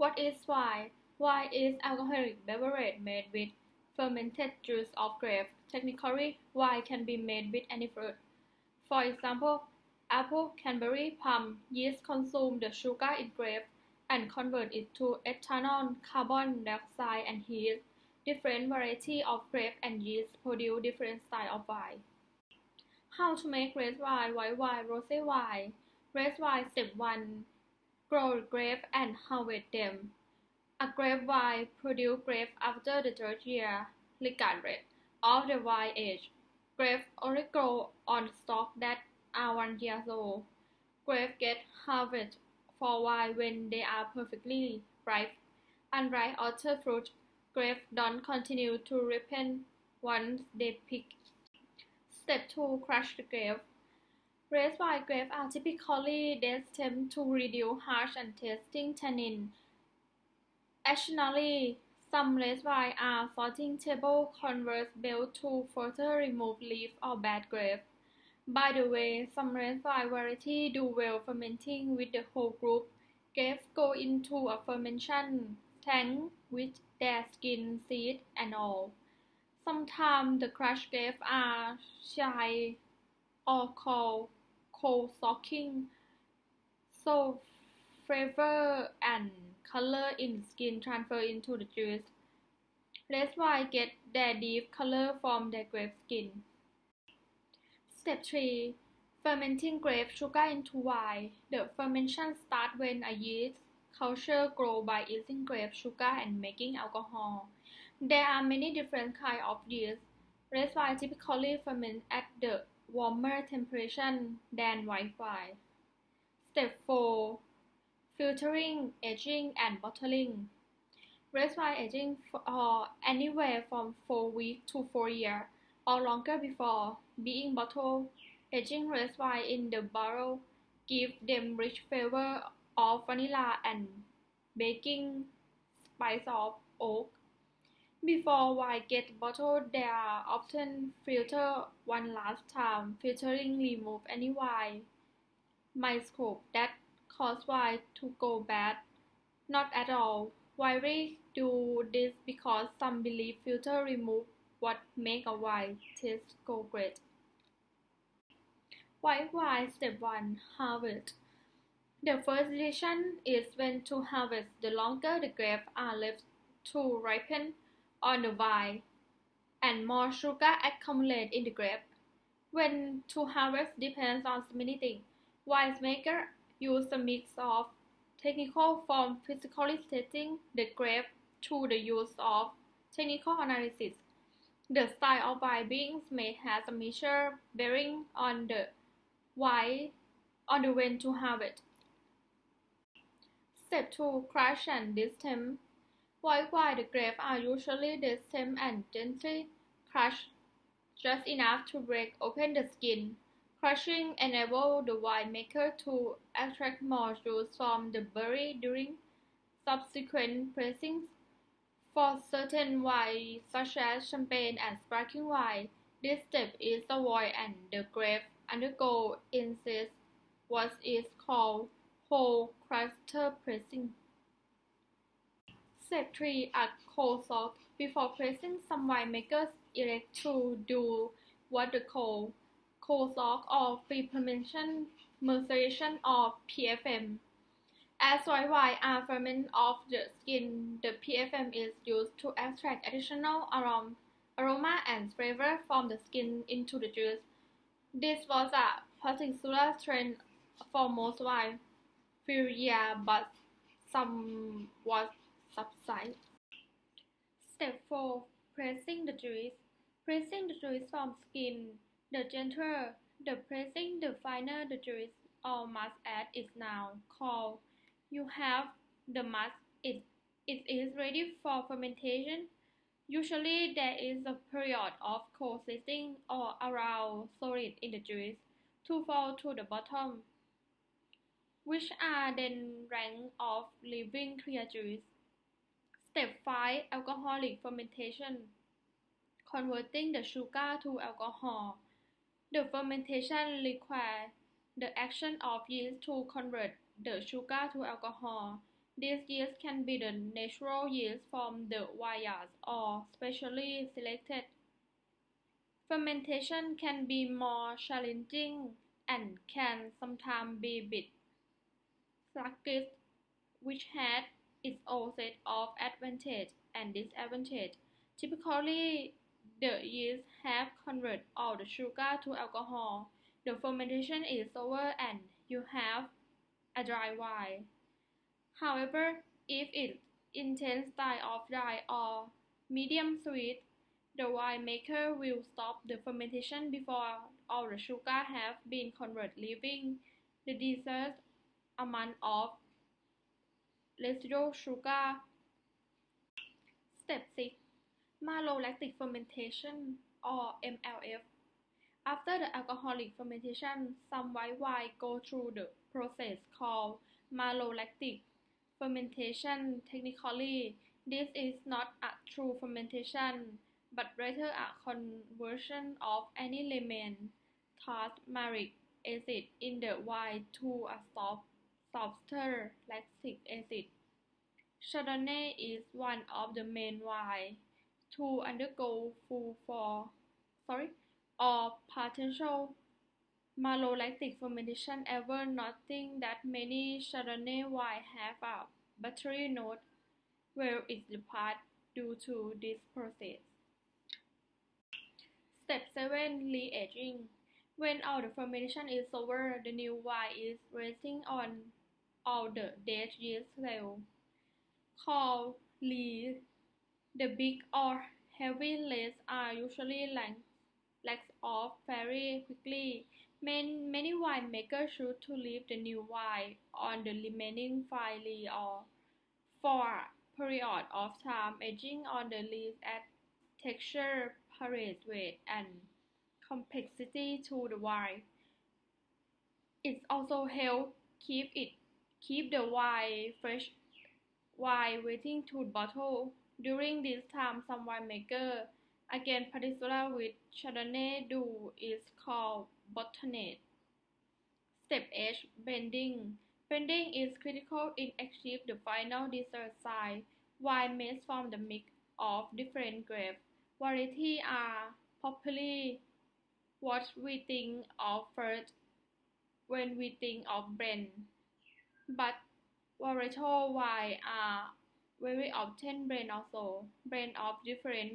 What is wine? Wine is alcoholic beverage made with fermented juice of grape. Technically, wine can be made with any fruit. For example, apple, cranberry, plum. Yeast consume the sugar in grape and convert it to ethanol, carbon dioxide, and heat. Different varieties of grape and yeast produce different styles of wine. How to make red wine, white wine, rosé wine. Red wine Step 1. Grow grapes and harvest them. A grape vine produces grapes after the third year, regardless of the vine age. Grapes only grow on stalks that are 1 year old. Grapes get harvested for wine when they are perfectly ripe. Unlike other fruit, grapes don't continue to ripen once they pick. Step 2. Crush the grapes. Red wine grapes are typically destined to reduce harsh and tasting tannin. Additionally, some red wine are sorting table convertible to further remove leaves or bad grapes. By the way, some red wine varieties do well fermenting with the whole group. Grapes go into a fermentation tank with their skin, seed, and all. Sometimes the crushed grapes are shy or called cold soaking, so flavor and color in skin transfer into the juice. Red wine get their deep color from their grape skin. Step 3. Fermenting grape sugar into wine. The fermentation starts when a yeast culture grows by eating grape sugar and making alcohol. There are many different kinds of yeast. Red wine typically ferments at the warmer temperature than white wine. Step 4. Filtering, aging, and bottling. Red wine aging for anywhere from 4 weeks to 4 years or longer before being bottled. Aging red wine in the barrel gives them rich flavor of vanilla and baking spice of oak. Before wine gets bottled, they are often filtered one last time. Filtering removes any wine microbe that cause wine to go bad. Not at all. Wineries do this because some believe filter remove what make a wine taste go great. White wine Step 1. Harvest. The first decision is when to harvest. The longer the grapes are left to ripen on the vine, and more sugar accumulates in the grape. When to harvest depends on so many things. Winemakers use a mix of technical from physically testing the grape to the use of technical analysis. The style of wine being made has a major bearing on the when to harvest. Step 2. Crush and distem. White wine, the grapes are usually distem and gently crushed, just enough to break open the skin. Crushing enables the winemaker to extract more juice from the berry during subsequent pressings. For certain wines, such as champagne and sparkling wine, this step is avoided and the grapes undergo incest, what is called whole cluster pressing. Step 3. A cold soak. Before pressing, some winemakers elect to do what they call cold soak or pre-fermentation maceration or PFM. As white wine are fermented off the skin, the PFM is used to extract additional aroma and flavor from the skin into the juice. This was a particular trend for most wine few years, but some was subside. Step 4. Pressing the juice. Pressing the juice from skin. The gentler the pressing, the finer the juice or must add is now called. You have the must. It is ready for fermentation. Usually there is a period of cold sitting or around solid in the juice to fall to the bottom, which are then ranked off leaving clear juice. Step 5. Alcoholic fermentation. Converting the sugar to alcohol. The fermentation requires the action of yeast to convert the sugar to alcohol. These yeasts can be the natural yeast from the vineyards or specially selected. Fermentation can be more challenging and can sometimes be a bit sluggish, which has its own set of advantages and disadvantages. Typically, the yeast have converted all the sugar to alcohol. The fermentation is slower and you have a dry wine. However, if it's intense style of dry or medium sweet, the winemaker will stop the fermentation before all the sugar have been converted, leaving the desired amount of residual sugar. Step 6. Malolactic fermentation or MLF. After the alcoholic fermentation, some white wine go through the process called malolactic fermentation. Technically, this is not a true fermentation, but rather a conversion of any element, tartaric acid, in the wine to a softer lactic acid. Chardonnay is one of the main wines to undergo full or partial malolactic fermentation. Ever noting that many Chardonnay wines have a buttery note where it departs due to this process. Step 7. Re-aging. When all the fermentation is over, the new wine is resting on all the dead yeast cells, called lees. The big or heavy leaves are usually lax off very quickly. Many winemakers choose to leave the new wine on the remaining 5 leaves or for a period of time. Aging on the leaves adds texture, parade weight, and complexity to the wine. It also helps keep the wine fresh while waiting to bottle. During this time, some winemakers, again particularly with Chardonnay, do is called bottonade. Step 8. Blending. Blending is critical in achieving the final dessert size. Wine made from the mix of different grape varieties are popularly what we think of first when we think of blend, but varietal wines are very often blend also. Blend of different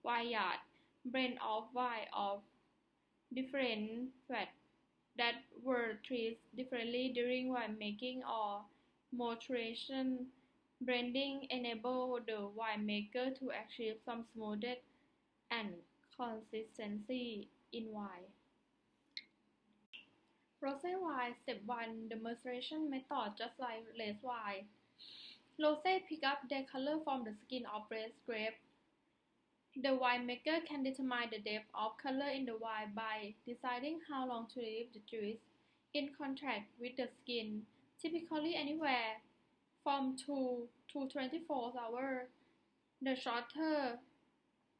vineyards, blend of wine of different fats that were treated differently during winemaking or maturation. Blending enables the winemaker to achieve some smoothness and consistency in wine. Rosé wine. Step 1. The maceration method. Just like red wine, rosé pick up their color from the skin of red grape. The winemaker can determine the depth of color in the wine by deciding how long to leave the juice in contact with the skin, typically anywhere from 2 to 24 hours. The shorter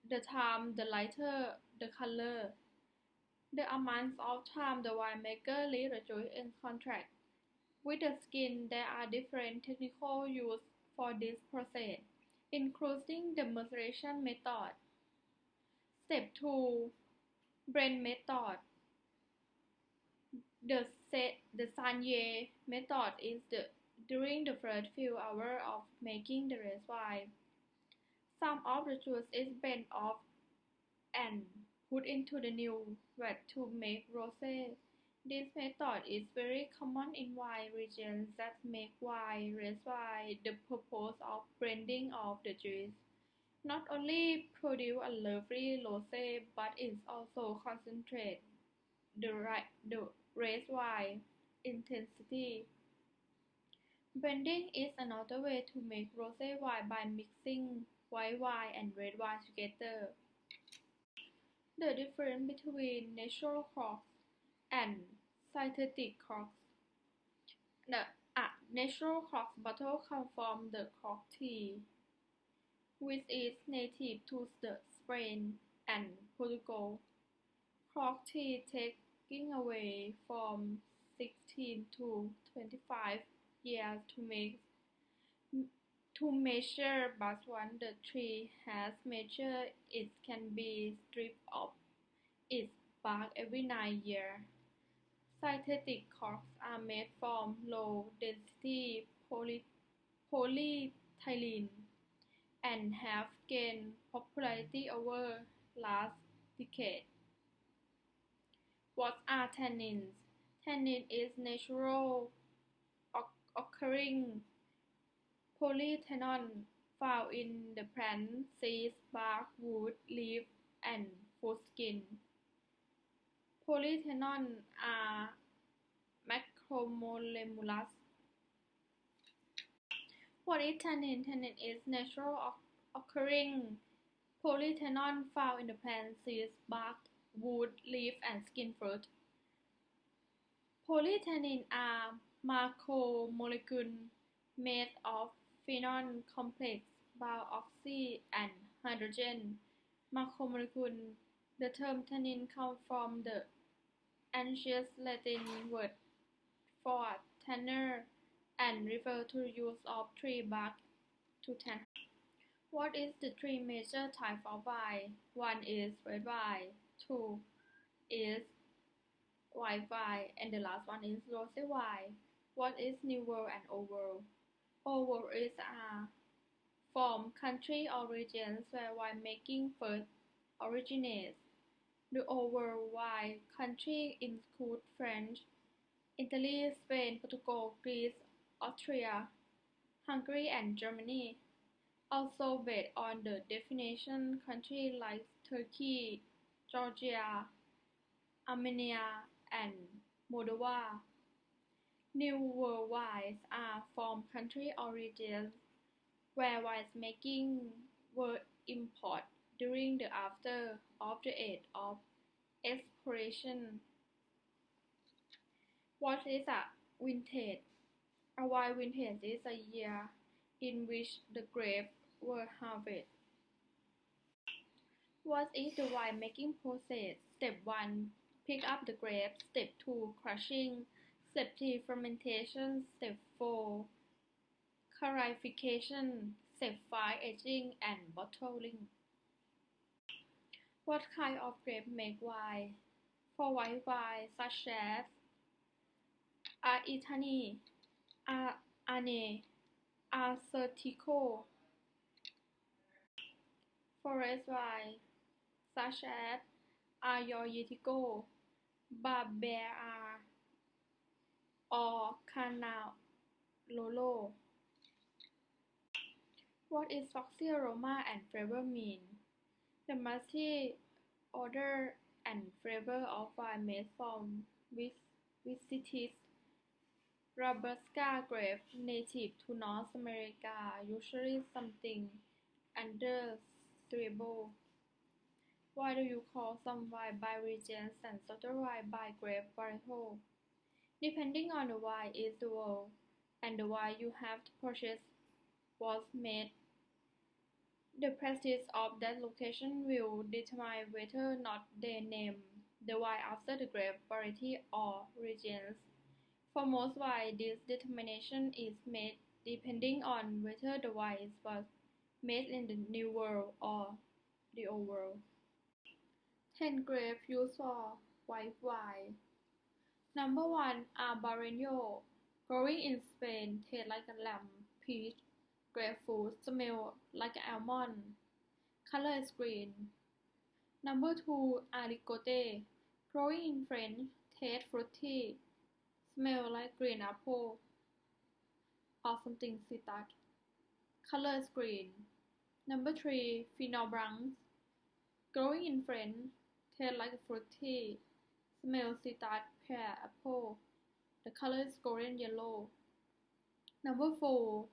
the time, the lighter the color. The amount of time the winemaker leaves the juice in contact with the skin. There are different techniques used for this process, including the maceration method. Step 2. Blend method. The Sanye method is during the first few hours of making the red wine. Some of the juice is blended off and put into the new vat to make rosé. This method is very common in wine regions that make wine red wine. The purpose of blending of the juice not only produce a lovely rosé, but it also concentrates the red wine intensity. Blending is another way to make rosé wine by mixing white wine and red wine together. The difference between natural corks and synthetic corks. The natural cork bottle comes from the cork tea, which is native to Spain and Portugal. Cork tea taking away from 16 to 25 years to make. To measure but once the tree has measured it can be stripped of its bark every 9 years. Synthetic corks are made from low-density polyethylene and have gained popularity over last decade. What are tannins? Tannin is natural occurring polyphenol found in the plant seeds, bark, wood, leaf, and food skin. Polyphenols are macromolecules. What is tannin? Tannin is natural occurring polyphenol found in the plant seeds, bark, wood, leaf, and skin fruit. Polytannins are macromolecules made of phenol complex bound oxygen and hydrogen macromolecule. The term tannin comes from the ancient Latin word for tanner and refers to the use of tree bark to tan. What is the three major types of wine? 1 is red wine, 2 is white wine, and the last one is rosé wine. What is New World and Old World? Old World is from country or regions where winemaking first originates. The Old World wine countries include France, Italy, Spain, Portugal, Greece, Austria, Hungary, and Germany. Also based on the definition, countries like Turkey, Georgia, Armenia, and Moldova. New World wines are from country origins where winemaking were imported during the after of the age of exploration. What is a vintage? A wine vintage is a year in which the grapes were harvested. What is the winemaking process? Step 1. Pick up the grapes. Step 2. Crushing. Step 3. Fermentation. Step 4. Clarification. Step 5. Aging and bottling. What kind of grape make wine? For white wine, such as Aitani, Ane, Acertico. For red wine, such as Ayoyetico, Barbera, or Canalolo. What is foxy aroma and flavor mean? The musty odor and flavor of wine made from Vitis Robusta grape native to North America, usually something undesirable. Why do you call some wine by regions and other wine by grape varietal? Depending on the wine is the world, and the wine you have to purchase was made. The practice of that location will determine whether or not they name the wine after the grape variety or regions. For most wine, this determination is made depending on whether the wine was made in the New World or the Old World. 10 grapes used for white wine. Number 1. Albarreño. Growing in Spain, tastes like a lamb, peach, grapefruit, smell like almond. Color is green. Number 2. Aligoté. Growing in France, tastes fruity, smell like green apple or something citrus. Color is green. Number 3. Pinot Blanc. Growing in France, tastes like fruity, smell citrus, pear, apple. The color is golden yellow. Number 4.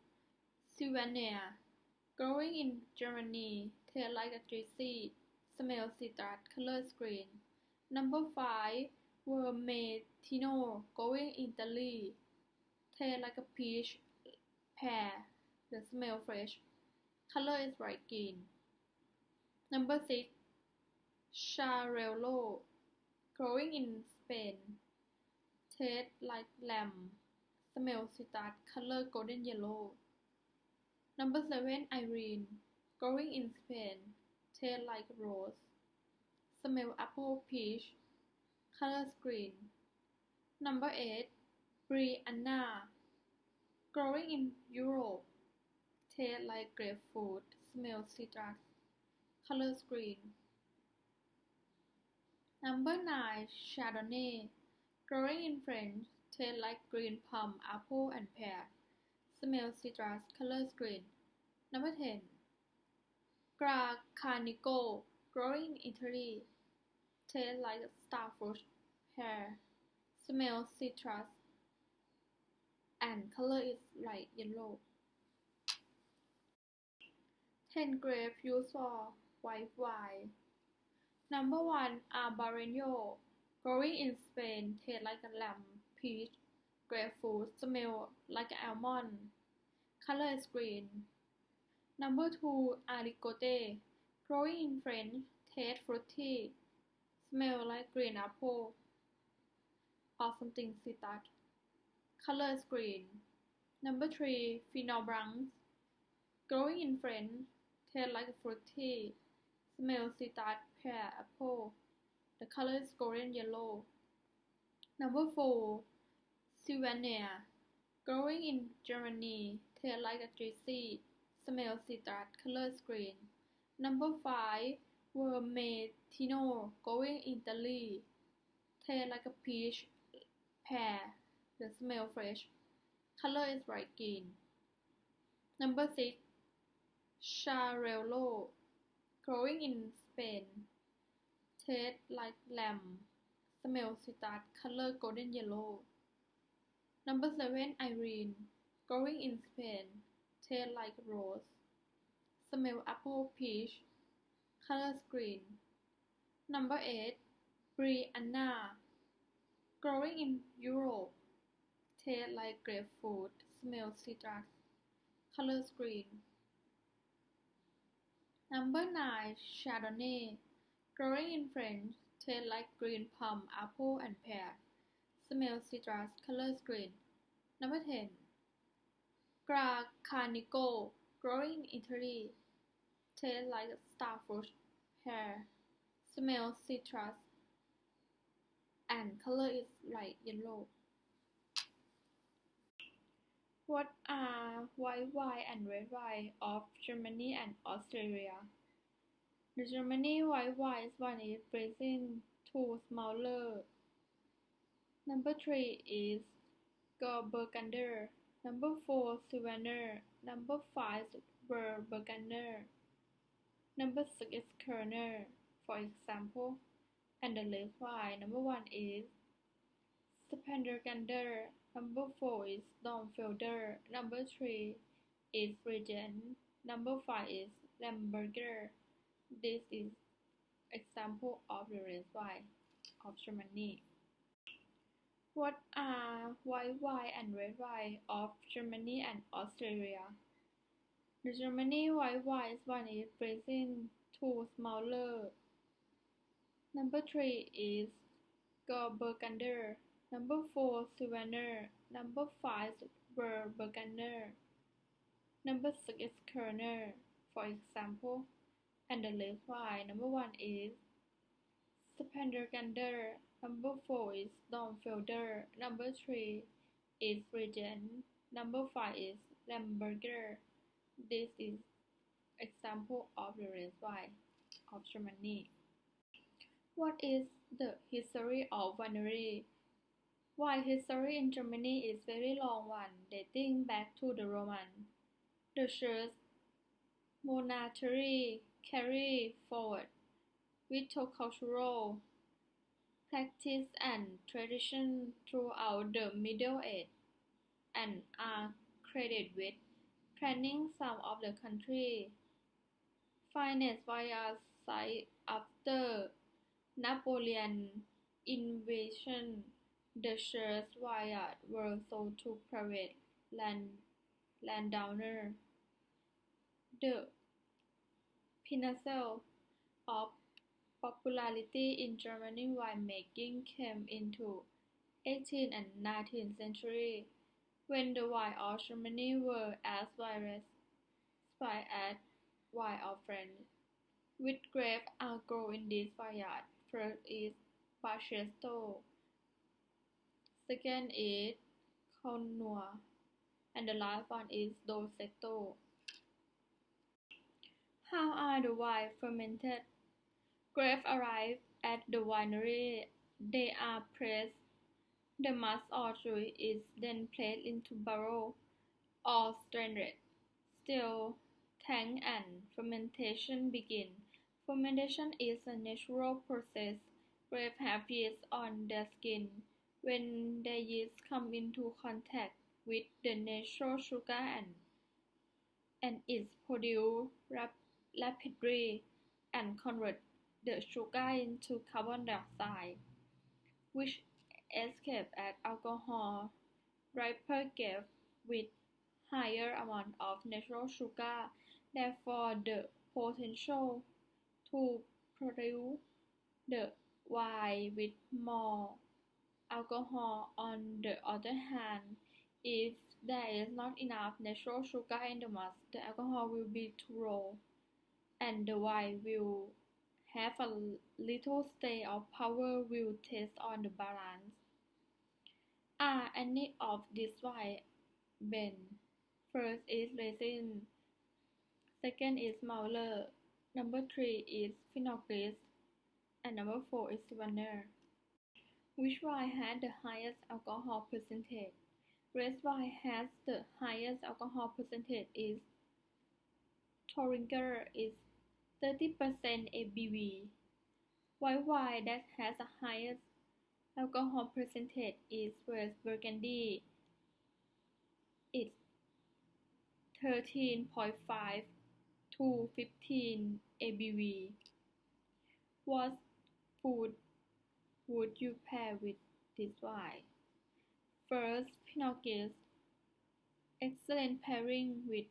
Sauvignon. Growing in Germany, tastes like a juicy, smell citrus, color is green. Number 5. Vermentino. Growing in Italy, tastes like a peach, pear, the smell fresh, color is bright green. Number 6. Charello. Growing in Spain, tastes like lamb, smell citrus, color golden yellow. Number 7. Irene. Growing in Spain. Taste like rose. Smell apple peach. Color green. Number 8. Brianna. Growing in Europe. Taste like grapefruit. Smell citrus. Color green. Number 9. Chardonnay. Growing in France. Taste like green plum, apple, and pear. Smell citrus. Color green. Number 10. Carnico. Growing in Italy. Taste like starfruit, pear. Smell citrus. And color is light yellow. 10 grapes used for white wine. Number 1. Barbareño. Growing in Spain. Taste like a lamb, peach, grapefruit. Smell like almond. Color is green. Number 2. Aricote. Growing in France. Taste fruity. Smell like green apple or something citrus. Color is green. Number 3. Pinot Blanc. Growing in France. Taste like fruity. Smell citrus, pear, apple. The color is golden yellow. Number 4. Sauvignon. Growing in Germany. Taste like a juicy. Smell citrus. Color is green. Number 5. Vermentino. Growing in Italy. Taste like a peach, pear. The smell fresh. Color is bright green. Number 6. Charello. Growing in Spain. Taste like lamb. Smell citrus. Color golden yellow. Number 7. Irene. Growing in Spain. Taste like rose. Smell apple peach. Color green. Number 8. Brianna. Growing in Europe. Taste like grapefruit. Smell citrus. Color green. Number 9. Chardonnay. Growing in France. Taste like green plum, apple, and pear. Smell citrus. Color green. Number 10. Carnico. Growing in Italy. Taste like starfruit, pear. Smell citrus. And color is light yellow. What are white wine and red wine of Germany and Austria? The Germany white wine is present two smaller. Number 3 is Burgunder. Number 4 Sauvignon. Number 5 Burgunder. Number 6 is Kerner, for example. And the last wine. Number 1 is Spandergander. Number 4 is Domfelder. Number 3 is Regent. Number 5 is Lamberger. This is example of the red wine of Germany. What are white wine and red wine of Germany and Austria? The Germany white wine is present two smaller. Number 3 is Burgunder. Number 4 Sauvignon. Number 5 Burgunder. Number 6 is Kerner, for example. And the last wine. Number 1 is Spandergander. Number 4 is Domfelder. Number 3 is Regent. Number 5 is Lamberger. This is example of the red wine of Germany. What is the history of winery? Wine history in Germany is very long one, dating back to the Roman. The church monarchy carried forward viticultural practice and tradition throughout the Middle Age and are credited with planning some of the country's finest vineyards site after Napoleon invasion. The church vineyards were sold to private landowners. The pinnacle of popularity in German winemaking came into 18th and 19th century when the wines of Germany were as various wine of France. Which grapes are grown in this vineyard? First is Barcesto, second is Cornua, and the last one is Dolcetto. How are the wines fermented? Grapes arrive at the winery, they are pressed, the must or juice is then placed into barrel or strained. Still, tank and fermentation begin. Fermentation is a natural process. Grapes have yeast on their skin. When the yeast come into contact with the natural sugar and is produced rapidly and convert the sugar into carbon dioxide, which escape as alcohol. Riper grapes with higher amount of natural sugar, therefore the potential to produce the wine with more alcohol. On the other hand, if there is not enough natural sugar in the must, the alcohol will be too low, and the wine will have a little stay or power will test on the balance. Are any of these wine bend? First is resin, second is Mauler, number 3 is Phenol, and number 4 is Sweetener. Which wine has the highest alcohol percentage? Red wine has the highest alcohol percentage is Torringer is 30% ABV. White wine that has the highest alcohol percentage is West Burgundy. It's 13.5 to 15 ABV. What food would you pair with this wine? First, Pinot, excellent pairing with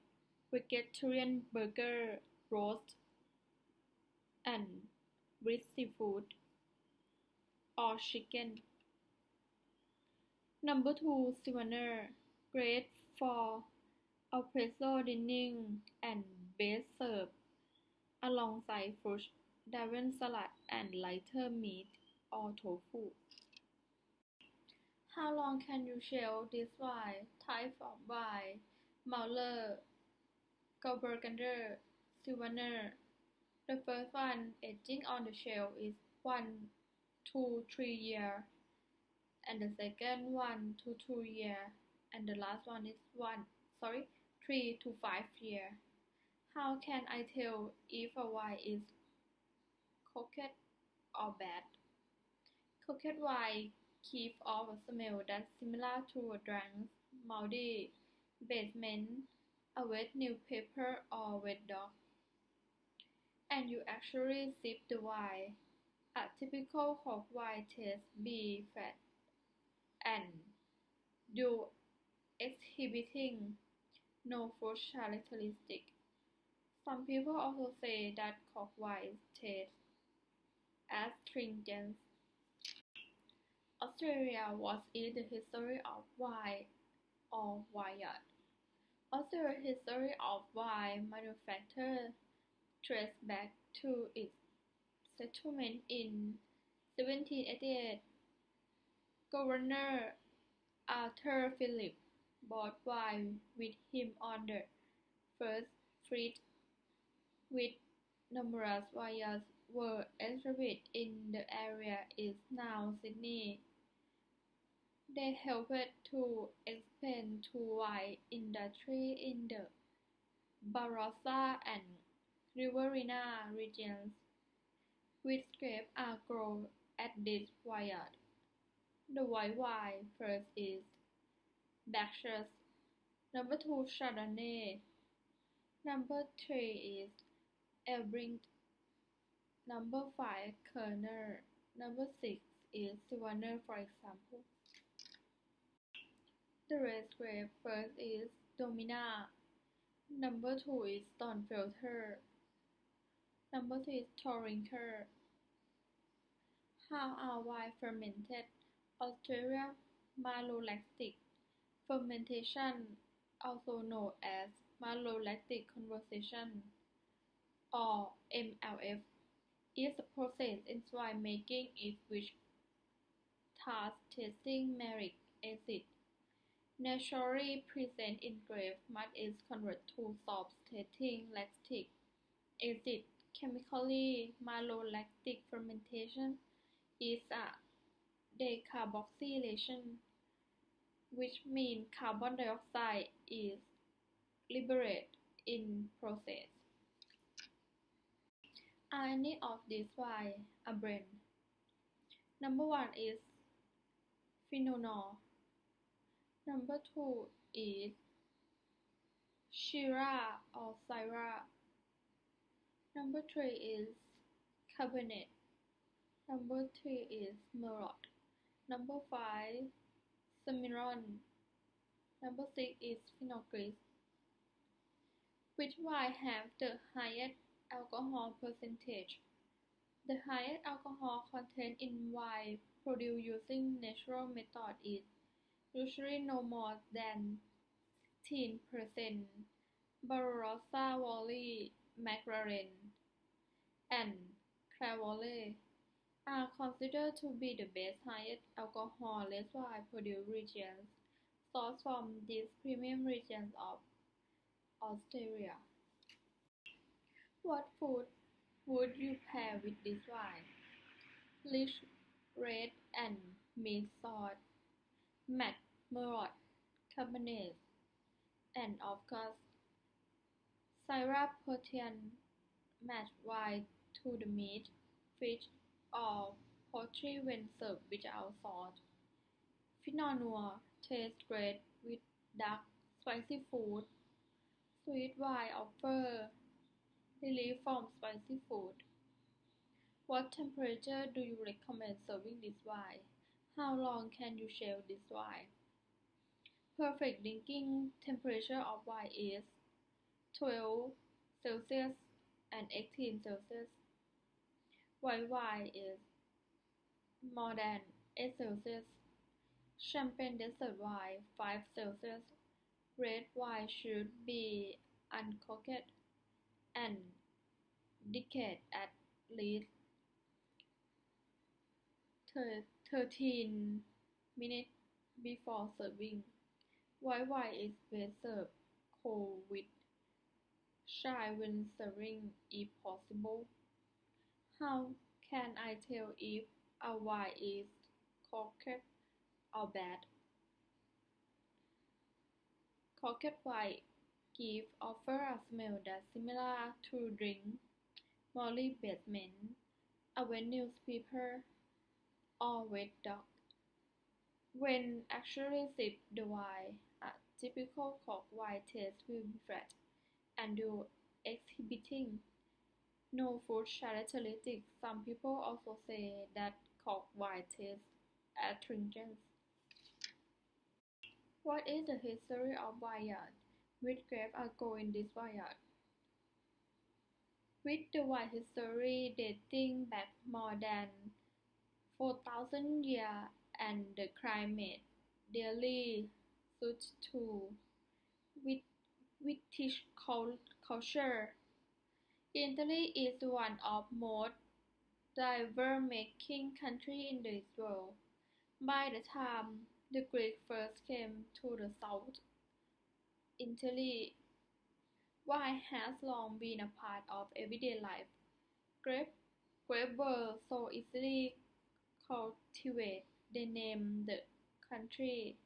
vegetarian burger, roast, and rich seafood or chicken. Number 2, Sweetener, great for espresso dining and best served alongside fruit, Darwin salad, and lighter meat or tofu. How long can you shelf this wine? Type of wine: Mauler, Grauburgunder, Sweetener. The first one aging on the shelf is 1 to 3 years, and the second 1 to 2 years, and the last one is 3 to 5 years. How can I tell if a wine is cooked or bad? Cooked wine keep off a smell that's similar to a drunk, moldy basement, a wet newspaper, or wet dog, and you actually sip the wine. A typical cooked wine tastes be fat and do exhibiting no fruit characteristic. Some people also say that cooked wine tastes astringent. Australia. What is the history of wine or vineyard? Australia's history of wine manufacture traces back to its settlement in 1788. Governor Arthur Phillip brought wine with him on the first fleet, with numerous vineyards were established in the area is now Sydney. They helped to expand to wine industry in the Barossa and Riverina regions, which grapes are grown at this vineyard. The white wine first is Bacchus, number 2 Chardonnay, number 3 is Elbring, number 5 Kerner, number 6 is Sweetener, for example. The red grape first is Domina, number 2 is Stonefilter, number 3 is Torringer. How are wine fermented? Australia malolactic fermentation, also known as malolactic conversion, or MLF, is a process in winemaking in which thus tasting malic acid naturally present in grapes must is converted to soft-tasting lactic acid. Chemically, malolactic fermentation is a decarboxylation, which means carbon dioxide is liberated in process. Are any of these wine a blend? Number 1 is phenol. Number 2 is Shiraz or Syrah. Number 3 is Cabernet. Number 4 is Merlot. Number 5 Semillon. Number 6 is Pinot Gris. Which wine have the highest alcohol percentage? The highest alcohol content in wine produced using natural method is usually no more than 16%. Barossa Valley, McLaren, and Clairvaux are considered to be the best highest alcohol red wine produced regions sourced from these premium regions of Australia. What food would you pair with this wine? Rich red and meat sauce, matte Merlot, Cabernet, and of course, Syrah Persian match wine to the meat, fish, or poultry when served without salt. Pinot Noir tastes great with dark, spicy food. Sweet wine offers relief from spicy food. What temperature do you recommend serving this wine? How long can you shelf this wine? Perfect drinking temperature of wine is 12 Celsius and 18 Celsius. White wine is more than 8 Celsius. Champagne dessert wine 5 Celsius. Red wine should be uncorked and decanted at least 13 minutes before serving. White wine is best served cold with chai when serving if possible. How can I tell if a wine is corked or bad? Corked wine give offer a smell that's similar to drink, molly basement, a wet newspaper, or wet dog. When actually sip the wine, a typical corked wine taste will be flat and do exhibiting no food characteristics. Some people also say that corked wine tastes astringent. What is the history of vineyard? Which grapes are grown in this vineyard? With the wine history dating back more than 4,000 years and the climate daily suited to British culture, Italy is one of most diverse making countries in the world. By the time the Greeks first came to the south, Italy, wine has long been a part of everyday life. Grapes were so easily cultivated, they named the country,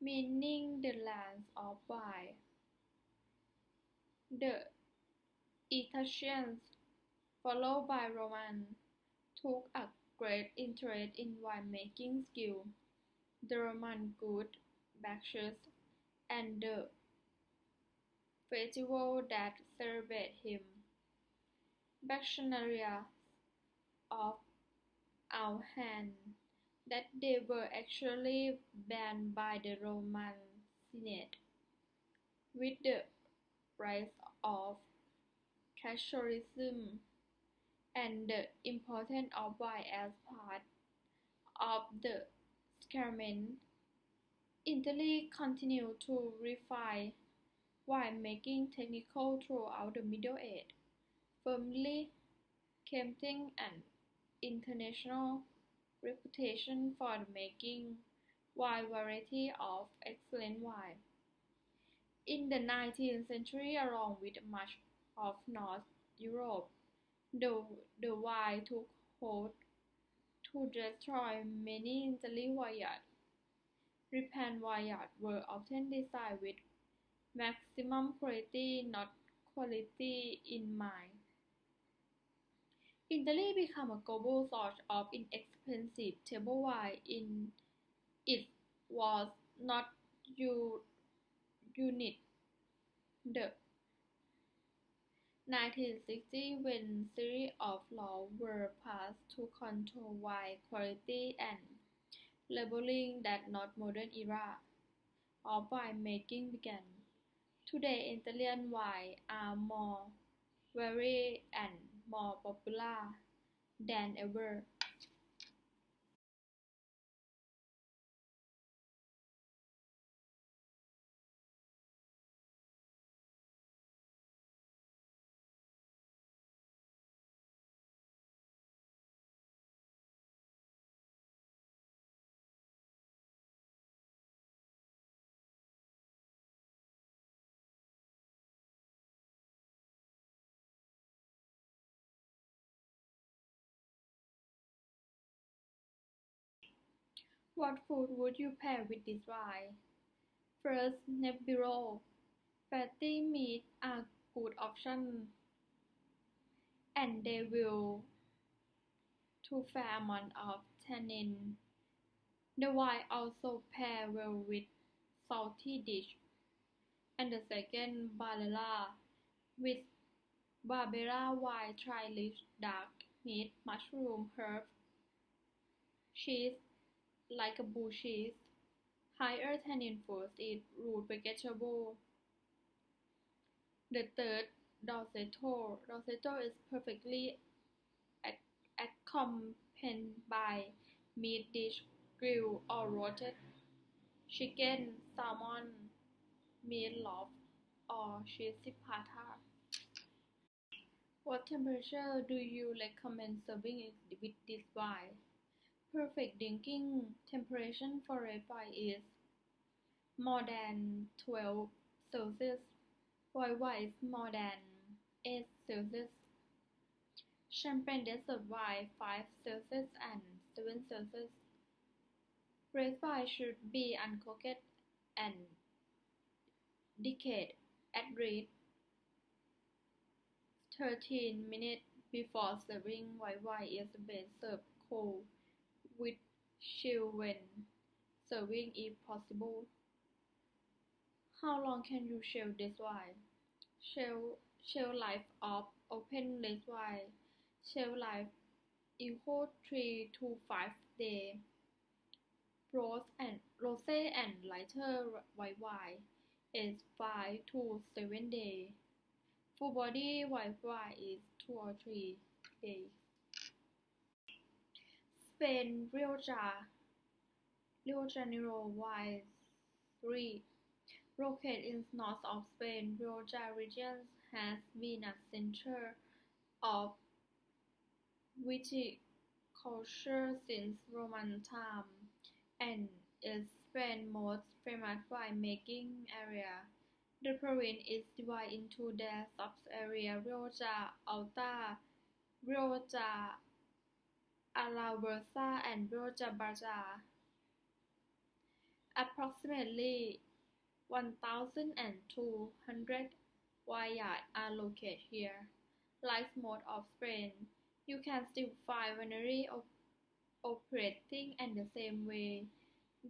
meaning the lands of wine. The Italians, followed by Romans, took a great interest in winemaking skill. The Roman good batches and the festival that celebrate him. Bacchanalia of our hand that they were actually banned by the Roman Senate. With the rise of Catholicism and the importance of wine as part of the sacrament, Italy continued to refine winemaking technical throughout the Middle Ages, firmly cementing an international reputation for making wide variety of excellent wine. In the 19th century, along with much of North Europe, the wine took hold to destroy many Italy vineyards. Ripened vineyards were often designed with maximum purity, not quality, in mind. Italy became a global source of inexpensive table wine. It was not unique. The 1960s, when series of laws were passed to control wine quality and labeling, that not modern era of winemaking began. Today, Italian wines are more varied and more popular than ever. What food would you pair with this wine? First, Nebbiolo. Fatty meats are good option, and they will to fair amount of tannin. The wine also pair well with salty dish. And the second, Barilla, with Barbera wine, dry leaf, dark meat, mushroom, herb, cheese, like a blue cheese, higher tannin foods, eat root vegetable. The third, Dolcetto. Dolcetto is perfectly accompanied by meat dish, grilled or roasted, chicken, salmon, meatloaf, or cheesy pata. What temperature do you recommend serving it with this wine? Perfect drinking temperature for red wine is more than 12 Celsius, white wine is more than 8 Celsius, champagne dessert wine 5 Celsius and 7 Celsius. Red wine should be uncorked and decanted at least 13 minutes before serving. White wine is best served cold with chill when serving if possible. How long can you shelf this wine? Shelf life of open red wine. Shelf life equals 3 to 5 days. Rosé and lighter white wine is 5 to 7 days. Full body white wine is 2 or 3 days. Spain Rioja Janeiro wine 3. Located in north of Spain, Rioja region has been a center of viticulture since Roman times and is Spain's most famous winemaking area. The province is divided into the sub-areas Rioja Alta, Rioja Alavesa, and Rioja Baja. Approximately 1,200 vineyards are located here. Like most of Spain, you can still find wineries operating in the same way.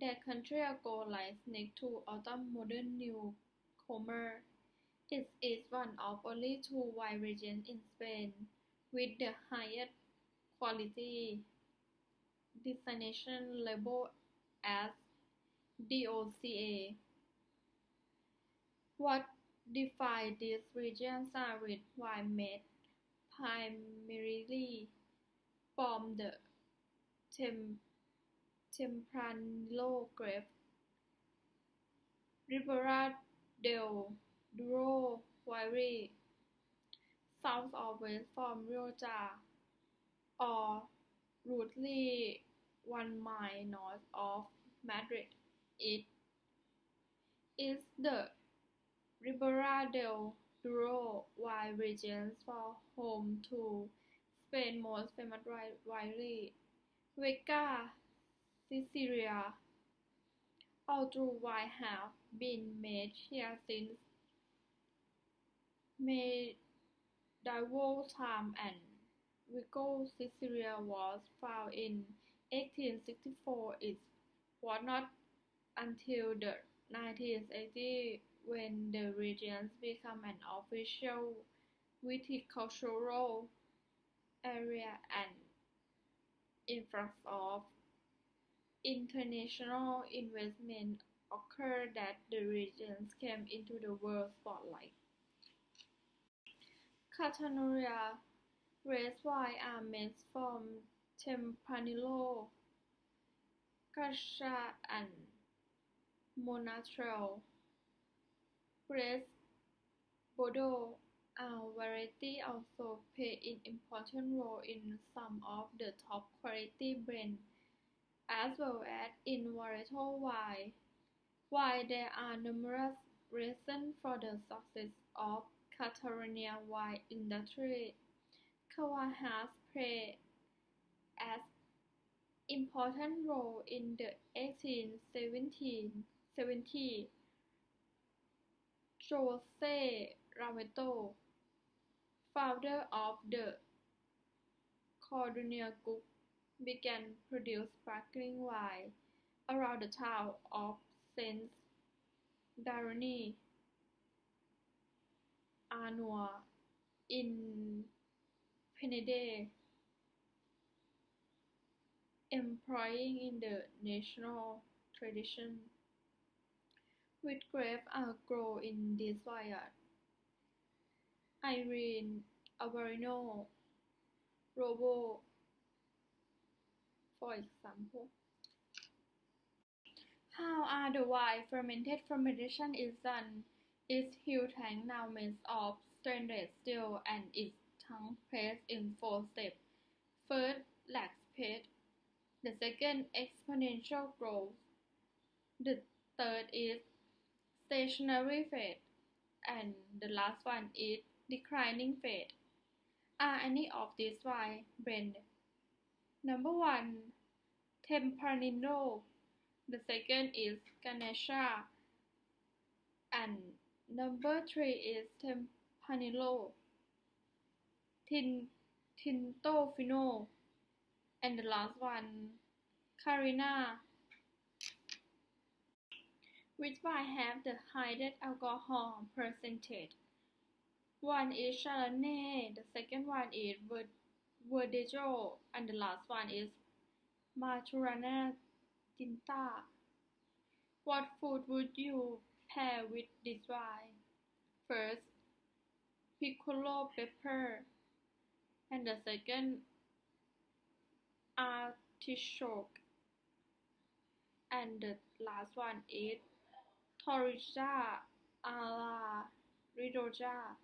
Their country ago lies next to other modern newcomers. It is one of only 2 wine regions in Spain with the highest quality designation label as DOCA. What defines these regions are with wine made primarily from the Tempranillo grape, Ribera del Douro Valley, south or west from Rioja, or roughly 1 mile north of Madrid. It is the Ribera del Douro wine region for home to Spain's most famous winery, Vega Sicilia. Although wine have been made here since medieval time and Vigo Sicilia was found in 1864, it was not until the 1980s when the region became an official viticultural area and influx of international investment occurred that the region came into the world spotlight. Catalonia red wines are made from Tempranillo, Caixa and Monastrell. Red Bordeaux variety also play an important role in some of the top quality blends, as well as in varietal wine. While there are numerous reasons for the success of Catalonia wine industry, Cava has played an important role in the 1870s. José Rameto, founder of the Catalonia Group, began produce sparkling wine around the town of Saint Darony, Arnois, in Penede, employing in the national tradition. Which grapes are grown in this vineyard? Irene, Averino, Robo, for example. How are the wine fermented? Fermentation is done. Its huge tank now made of stainless steel and its tank placed in 4 steps. First, lactate. The second, exponential growth. The third is stationary phase. And the last one is declining phase. Are any of these wine blends? Number 1, Tempranillo. The second is Ganesha, and number 3 is Tempranillo, Tinto Fino, and the last one, Carina. Which wine have the highest alcohol percentage? One is Chardonnay, the second one is Verdejo, and the last one is Maturana Tinta. What food would you pair with this wine? First, piccolo pepper, and the second, artichoke, and the last one is torrija alla Liojana.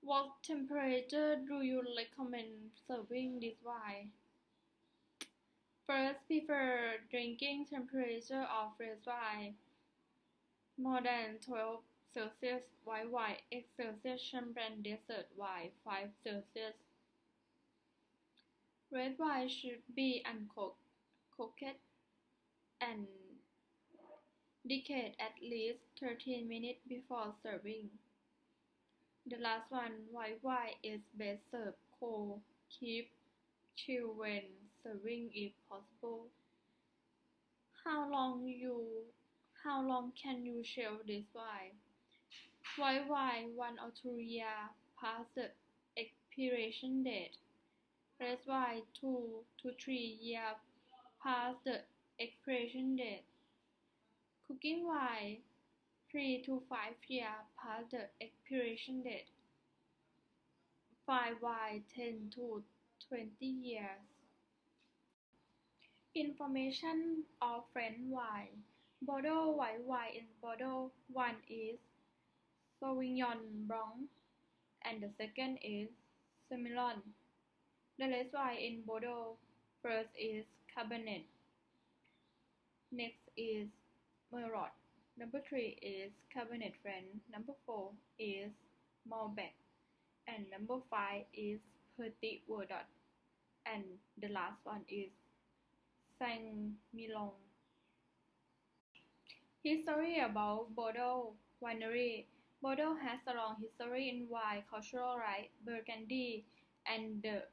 What temperature do you recommend serving this wine? First, prefer drinking temperature of red wine more than 12 Celsius, white wine 8 Celsius, champagne dessert wine 5 Celsius. Red wine should be uncorked and decant at least 13 minutes before serving. The last one, white wine, is best served cold. Keep chill when serving if possible. How long can you shelf this wine? White wine 1 or 2 years past the expiration date. Red wine 2 to 3 years past the expiration date. Cooking wine 3 to 5 years past the expiration date. Fine wine 10 to 20 years. Information of French wine. Bordeaux white wine in Bordeaux. One is Sauvignon Blanc and the second is Semillon. The red wine in Bordeaux. First is Cabernet. Next is Merlot. Number 3 is Cabernet Franc. Number 4 is Malbec. And number 5 is Petit Verdot. And the last one is Saint-Milon. History about Bordeaux winery. Bordeaux has a long history in wine cultural right. Burgundy and the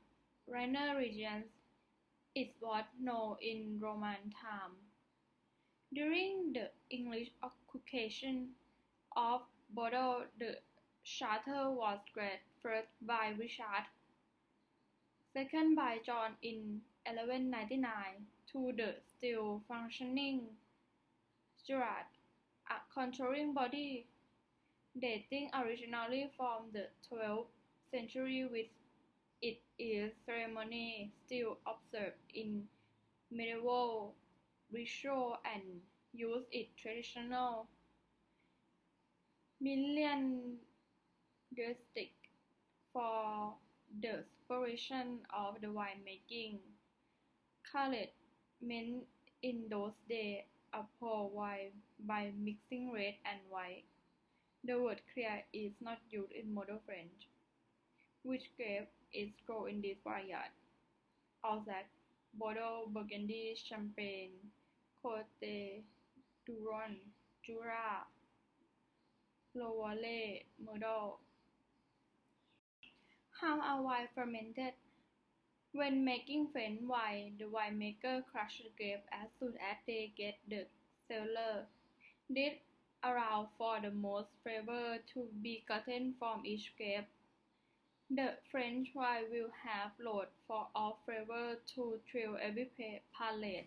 Rhine regions. It was known in Roman times. During the English occupation of Bordeaux, the charter was granted first by Richard II by John in 1199 to the still functioning Stuart, a controlling body dating originally from the 12th century with it is ceremony still observed in medieval ritual and use its traditional million stick for the separation of the winemaking. Colored meant in those days a pour wine by mixing red and white. The word clear is not used in modern French. Which grape is grown in this vineyard? Alsace, Bordeaux, Burgundy, Champagne, Côte d'Or, Jura, Loire, Merlot. How are wine fermented? When making French wine, the winemaker crush the grape as soon as they get the cellar. This allows for the most flavor to be gotten from each grape. The French wine will have loads for all flavor to thrill every palate.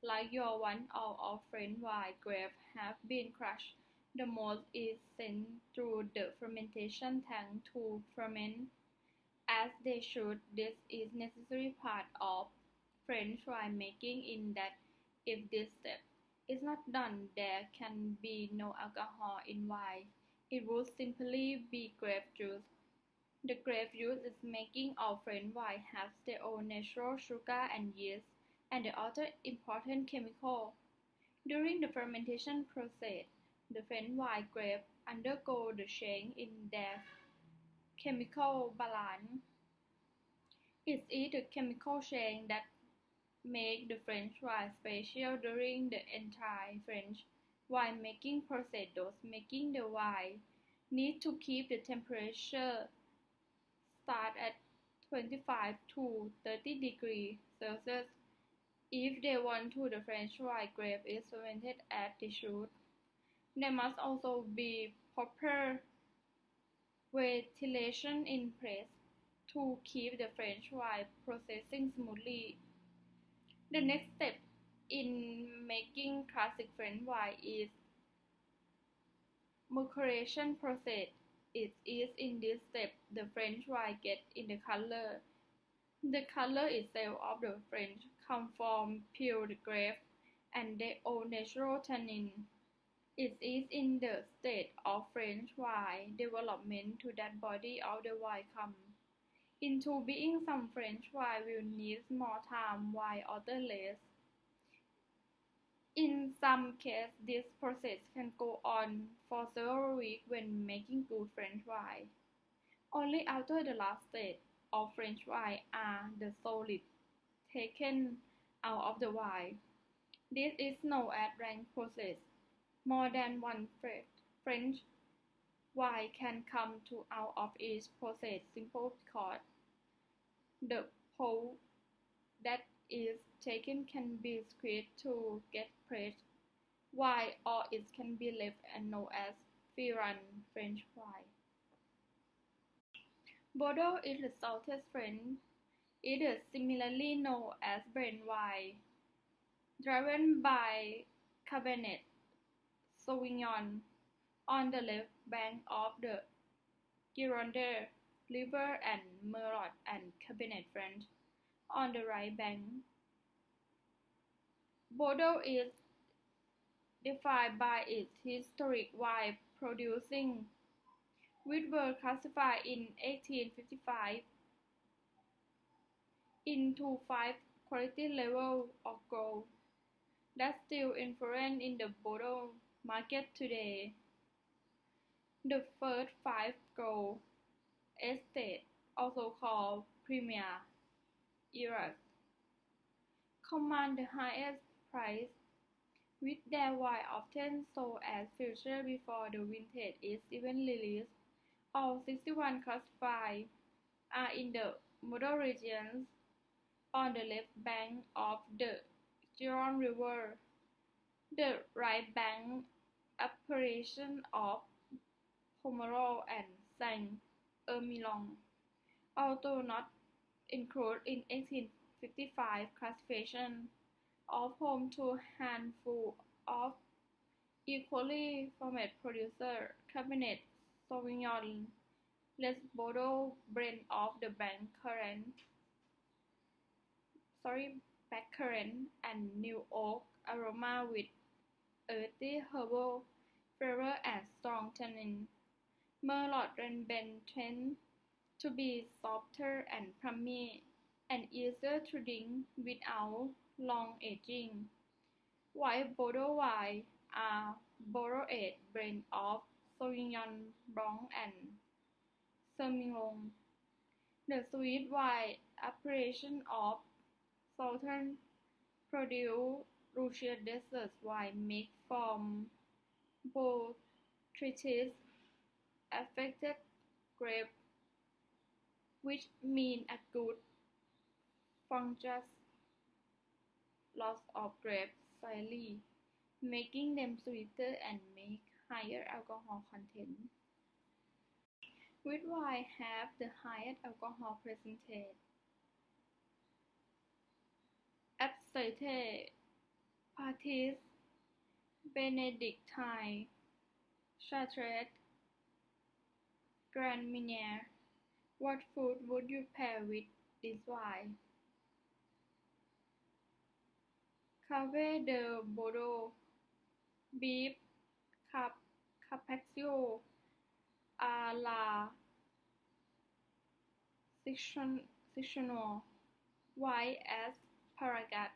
Like your one of French wine grapes have been crushed, the most is sent through the fermentation tank to ferment as they should. This is necessary part of French winemaking in that if this step is not done, there can be no alcohol in wine. It would simply be grape juice. The grape juice is making of French wine has their own natural sugar and yeast, and the other important chemical. During the fermentation process, the French wine grapes undergo the change in their chemical balance. It is the chemical change that make the French wine special during the entire French winemaking process. Those making the wine need to keep the temperature start at 25 to 30 degrees Celsius if they want to the French wine grape is fermented as they should. There must also be proper ventilation in place to keep the French wine processing smoothly. The next step in making classic French wine is maceration process. It is in this step the French wine gets in the color. The color itself of the French come from peeled grapes and their own natural tannin. It is in the state of French wine development to that body of the wine come into being. Some French wine will need more time while others less. In some cases, this process can go on for several weeks when making good French wine. Only after the last stage of French wine are the solids taken out of the wine. This is known as rank process. More than one French wine can come out of each process simply because the pulp that is taken can be squeezed to get fresh wine, or it can be left and known as Firan French wine. Bordeaux is the southern French. It is similarly known as brand wine, driven by Cabernet Sauvignon on the left bank of the Gironde River and Merlot and Cabernet Franc on the right bank. Bordeaux is defined by its historic wine producing, which were classified in 1855 into 5 quality levels of gold that still influence in the bottle market today. The first 5 gold estates, also called premier eras, command the highest price, with their wine often sold as futures before the vintage is even released. All 61 classified are in the middle regions on the left bank of the Giron River. The right bank appellation of Pomerol and Saint-Emilion, although not included in 1855 classification, of home to a handful of equally formed producers: Cabernet Sauvignon, Les Bordeaux blend of the blackcurrant and new oak aroma with earthy herbal flavor and strong tannin. Merlot Renben tends to be softer and plummy and easier to drink without long aging. White Bordeaux wines are Bordeaux-aged blend of Sauvignon Blanc and Semillon. The sweet wine appellation of Southern produce luscious dessert wine made from botrytis affected grape, which means a good fungus loss of grape salience, making them sweeter and make higher alcohol content. Which wine have the highest alcohol percentage? Absinthe, Pastis, Benedictine, Chartreuse, Grand Marnier. What food would you pair with this wine? Cave de Bordeaux, beef, carpaccio à la Siciliano, white asparagus.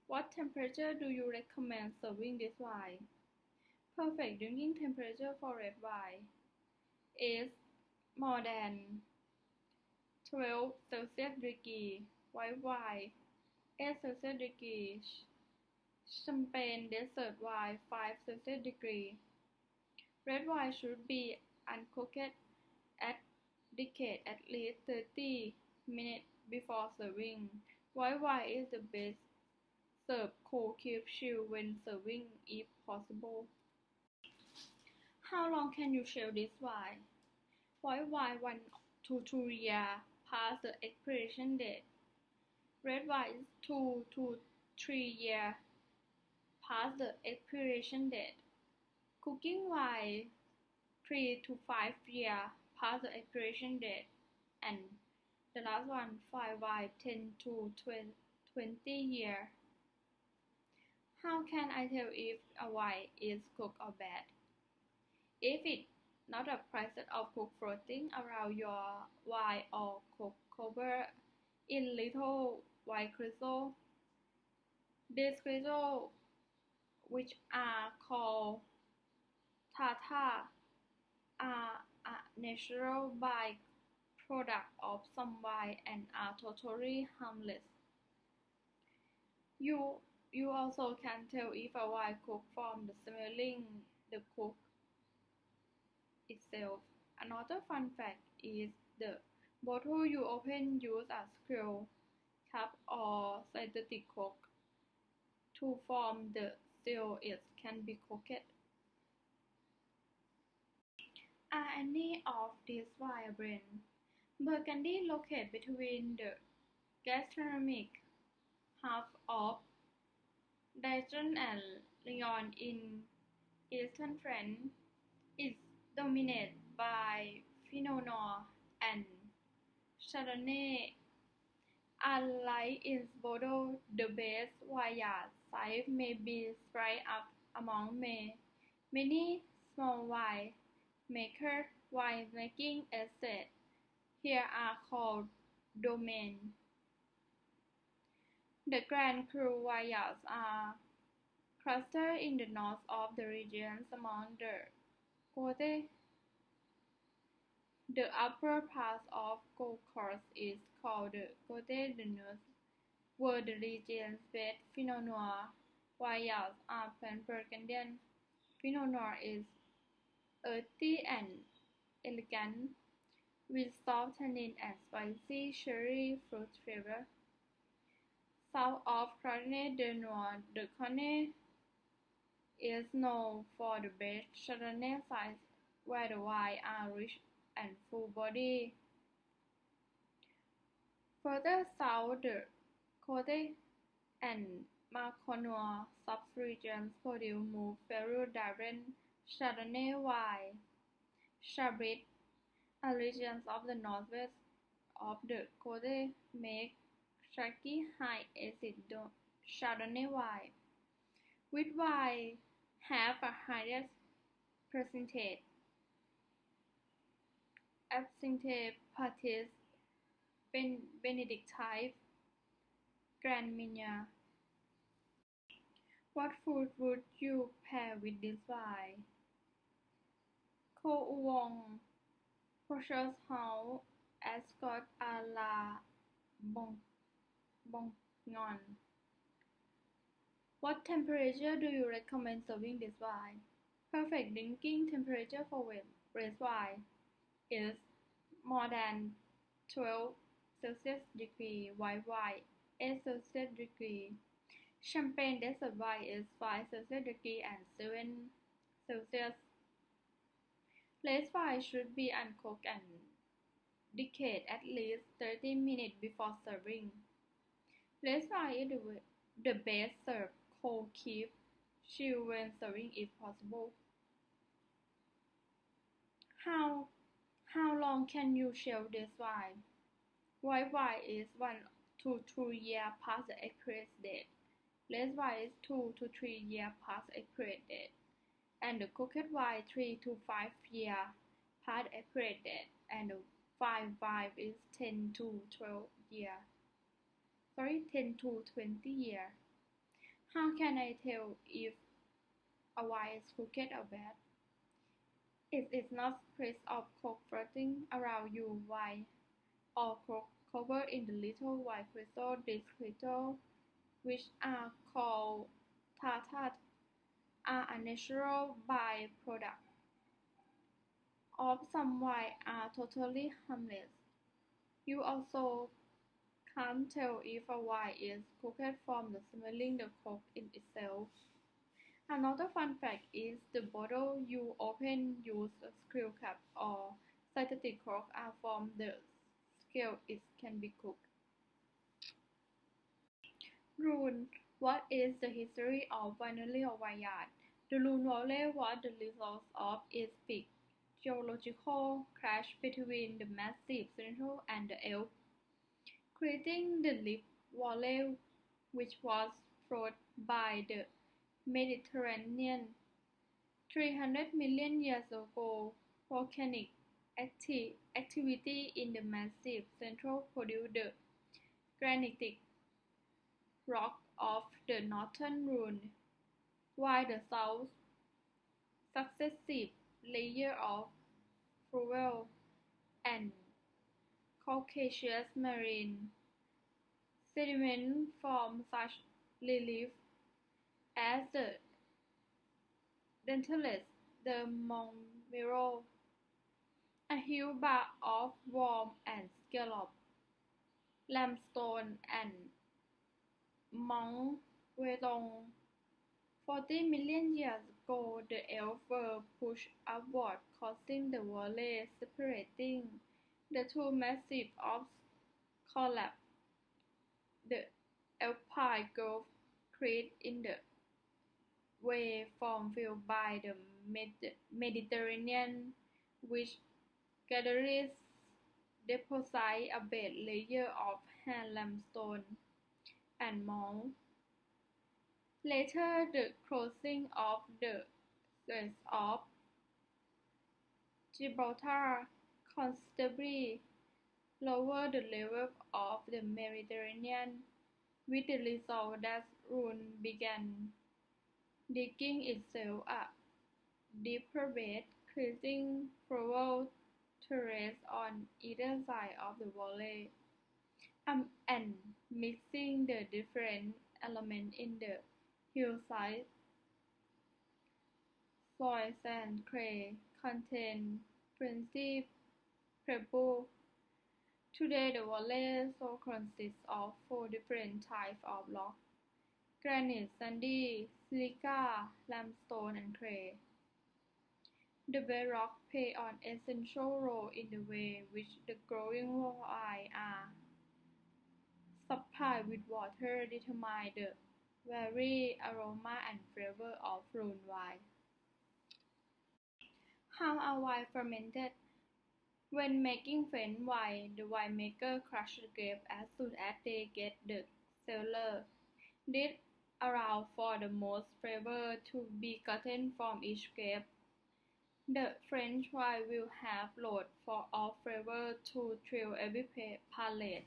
What temperature do you recommend serving this wine? Perfect drinking temperature for red wine is more than 12 Celsius degree, white wine 8 Celsius degree, champagne dessert wine 5 Celsius degree. Red wine should be uncooked at decade at least 30 minutes before serving. White wine is the best. Serve cold, keep chill when serving if possible. How long can you chill this wine? White wine 1 to 2 years past the expiration date. Red wine is 2 to 3 years past the expiration date. Cooking wine 3 to 5 years past the expiration date. And the last one, fine wine 10 to 20 years. How can I tell if a wine is cooked or bad? If it's not a presence of cook floating around your wine or cook covered in little white crystals, these crystals, which are called tartar, are a natural byproduct of some wine and are totally harmless. You also can tell if a wine cooked from the smelling the cook itself. Another fun fact is the bottle you open use a screw cap or synthetic cork to form the seal. It can be cooked. Are any of these wine brands? Burgundy located between the gastronomic half of Dijon and Lyon in eastern France is dominated by Pinot Noir and Chardonnay. Unlike in Bordeaux, the best vineyards site may be spread up among many small wine-maker wine-making estates. Here are called domains. The Grand Cru vineyards are clustered in the north of the region among the Côte. The upper part of Gold Coast is called the Côte du Nord, where the region's best Pinot Noir vineyards are planted. Burgundian Pinot Noir is earthy and elegant, with soft tannin and spicy cherry fruit flavor. South of Cabernet du Nord, the Cabernet is known for the best Chardonnay sites, where the wines are rich and full-bodied. Further south, the Côte and Maconnais sub-regions produce more fruit-driven Chardonnay wine. Chablis, a region of the northwest of the Côte, makes slightly high-acid Chardonnay wine. Which wines have a higher percentage absinthe, Pattis, Benedictine, Grand Marnier. What food would you pair with this wine? Khô Uong, Porter's House, Ascot à la Bourgogne. What temperature do you recommend serving this wine? Perfect drinking temperature for red wine is more than 12 Celsius degree, white wine 8 Celsius degree. Champagne dessert wine is 5 Celsius degree and 7 Celsius. Red wine should be uncooked and decayed at least 30 minutes before serving. Red wine is the best served cold. Keep chilled when serving if possible. How long can you shelf this wine? White wine is 1 to 2 years past the expiry date. Red wine is 2 to 3 years past the expiry date. And the cooked wine 3 to 5 years past the expiry date. And the fine wine is 10 to 20 years. How can I tell if a wine is cooked or bad? It is not spread or coke floating around your wine or coke covered in the little white crystals. These crystals, which are called tartar, are a natural byproduct of some wine are totally harmless. You also can't tell if a wine is cooked from the smelling the coke in itself. Another fun fact is the bottle you open use a screw cap or synthetic cork are from the scale it can be cooked. Rune. What is the history of winery or vineyard? The Rhone Valley was the result of its big geological crash between the massive Central and the Alps, creating the Rift Valley, which was flowed by the Mediterranean. 300 million years ago, volcanic activity in the massive Central produced the granitic rock of the northern Rhone, while the south successive layers of fluvial and calcareous marine sediment form such relief as the Dentellus, the Montmiro, a huge bar of worm and scallop, limestone, and Mont Ventoux. 40 million years ago, the Alps were pushed upward, causing the valley separating the two massive of collapse. The Alpine Gulf created in the way formed filled by the Mediterranean, which gathers deposit a bed layer of hand limestone and mold. Later, the closing of the Straits of Gibraltar considerably lowered the level of the Mediterranean, with the result that Rhone began digging itself a deeper bed, creating floral terraces on either side of the valley, and mixing the different elements in the hillside. Soil sand clay contain plenty pebble. Today the valley so consists of four different types of rock: granite, sandy, silica, limestone, and clay. The bedrock plays an essential role in the way which the growing vines are supplied with water, determine the very aroma and flavor of Rhone wine. How are wine fermented? When making French wine, the winemaker crush the grapes as soon as they get the cellar. This allows for the most flavor to be gotten from each grape. The French wine will have loads for all flavor to thrill every palate.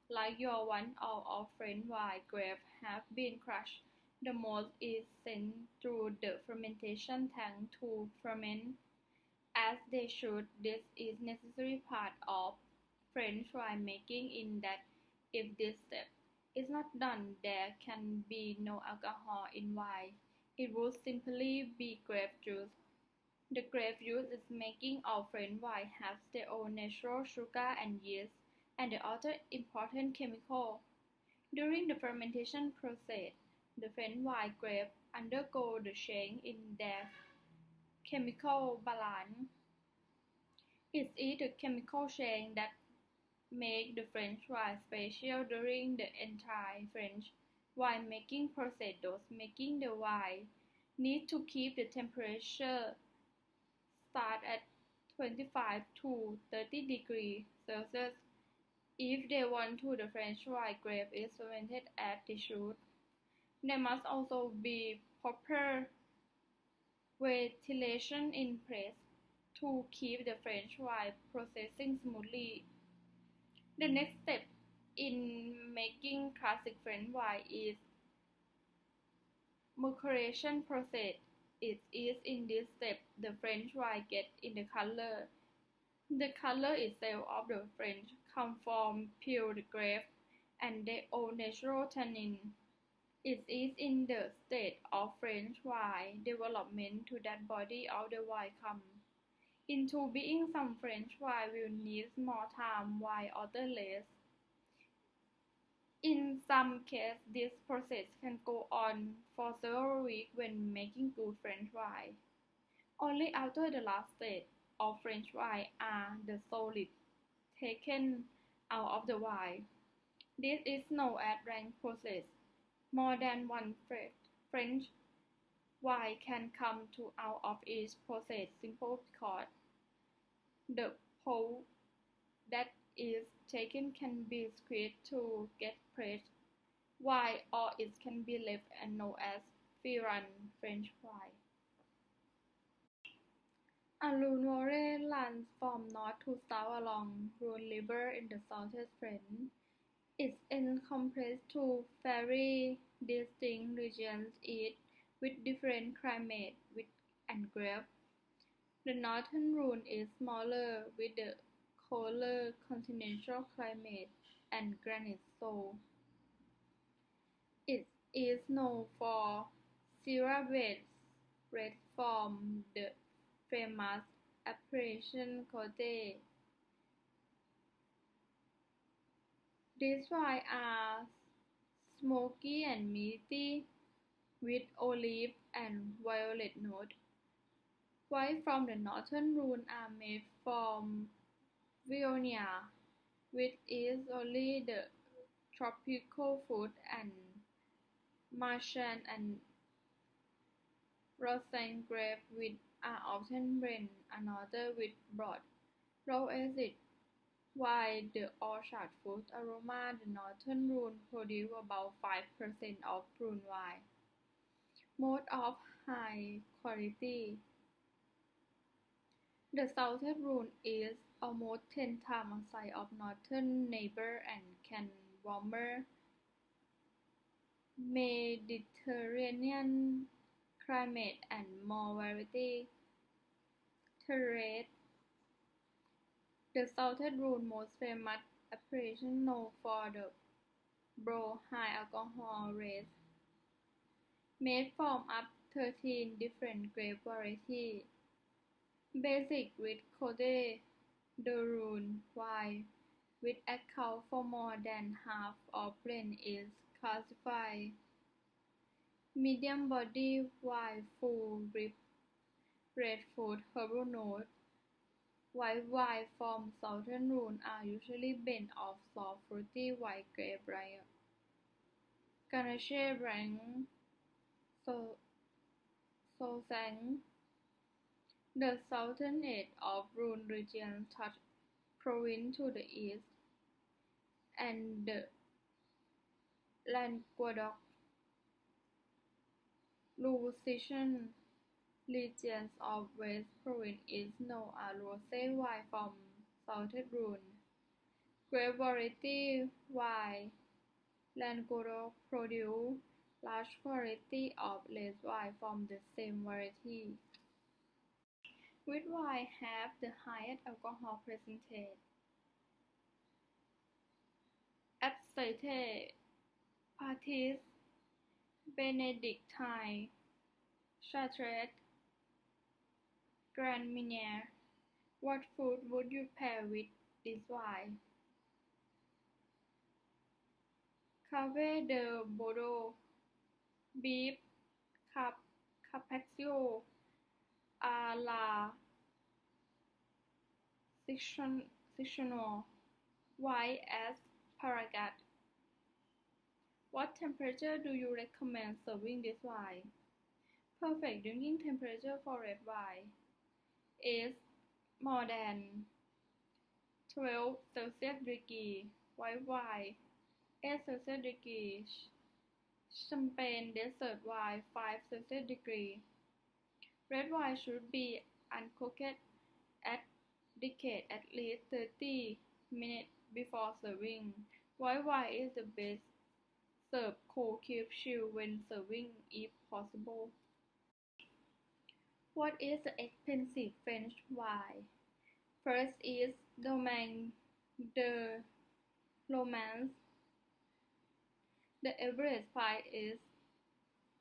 Like your one of French wine grapes have been crushed, the most is sent through the fermentation tank to ferment as they should. This is necessary part of French winemaking in that if this step is not done, there can be no alcohol in wine. It would simply be grape juice. The grape juice is making of French wine has their own natural sugar and yeast, and the other important chemical. During the fermentation process, the French wine grapes undergo the change in their chemical balance. It is the chemical change that make the French wine special during the entire French winemaking process. Those making the wine need to keep the temperature start at 25 to 30 degrees Celsius if they want to the French wine grape is fermented at the shoot. There must also be proper ventilation in place to keep the French wine processing smoothly. The next step in making classic French wine is maceration process. It is in this step the French wine gets in the color. The color itself of the French comes from peeled grapes and their own natural tannin. It is in the state of French wine development to that body of the wine comes into being. Some French wine will need more time while others less. In some cases, this process can go on for several weeks when making good French wine. Only after the last stage of French wine are the solids taken out of the wine. This is known as rank process. More than one French wine can come to out of each process simply because the pulp that is taken can be squeezed to get fresh wine, or it can be left and known as Firan French wine. A Rhone Valley runs from north to south along Rhone River in the southeast France. It encompasses two very distinct regions, each with different climates and grapes. The northern Rhone is smaller, with a colder continental climate and granite soil. It is known for Syrah red from the famous appellation Côte. These wines are smoky and meaty, with olive and violet notes. Wines from the northern Rhone are made from Viognier, which is only the tropical fruit, and Marsanne and Roussanne grapes, which are often blended another with broad, raw acid. While the orchard fruit aroma, the northern Rhone produces about 5% of Rhone wine. mode of high quality. The southern Rhone is almost 10 times the size of northern neighbor and can warmer Mediterranean climate and more variety terrain. The southern Rhone most famous appellation known for the broad high alcohol rate made from up 13 different grape varieties. Basic with Côte de Rhone wine, which account for more than half of blend is classified. Medium body wine full with red fruit herbal notes. White wine from southern Rhone are usually blend of soft fruity white grape like Grenache Blanc, Saingam. The southern edge of Rhone region touches province to the east, and the Languedoc-Roussillon region of West Province is known as rosé wine from southern Rhone. Grape variety wine Languedoc produce large quantity of red wine from the same variety. Which wine have the highest alcohol percentage? Absinthe, Artis, Benedictine, Chartreuse, Grand Marnier. What food would you pair with this wine? Cave de Bordeaux, beef, carpaccio, a la Siciliano, white asparagus. What temperature do you recommend serving this wine? Perfect drinking temperature for red wine is more than 12 Celsius degree. White wine 8 Celsius degree. Champagne dessert wine 5 Celsius degree. Red wine should be uncooked at decade at least 30 minutes before serving. White wine is the best served cold, keep chill when serving if possible. What is the expensive French wine? First is Domaine de Romance. The average price is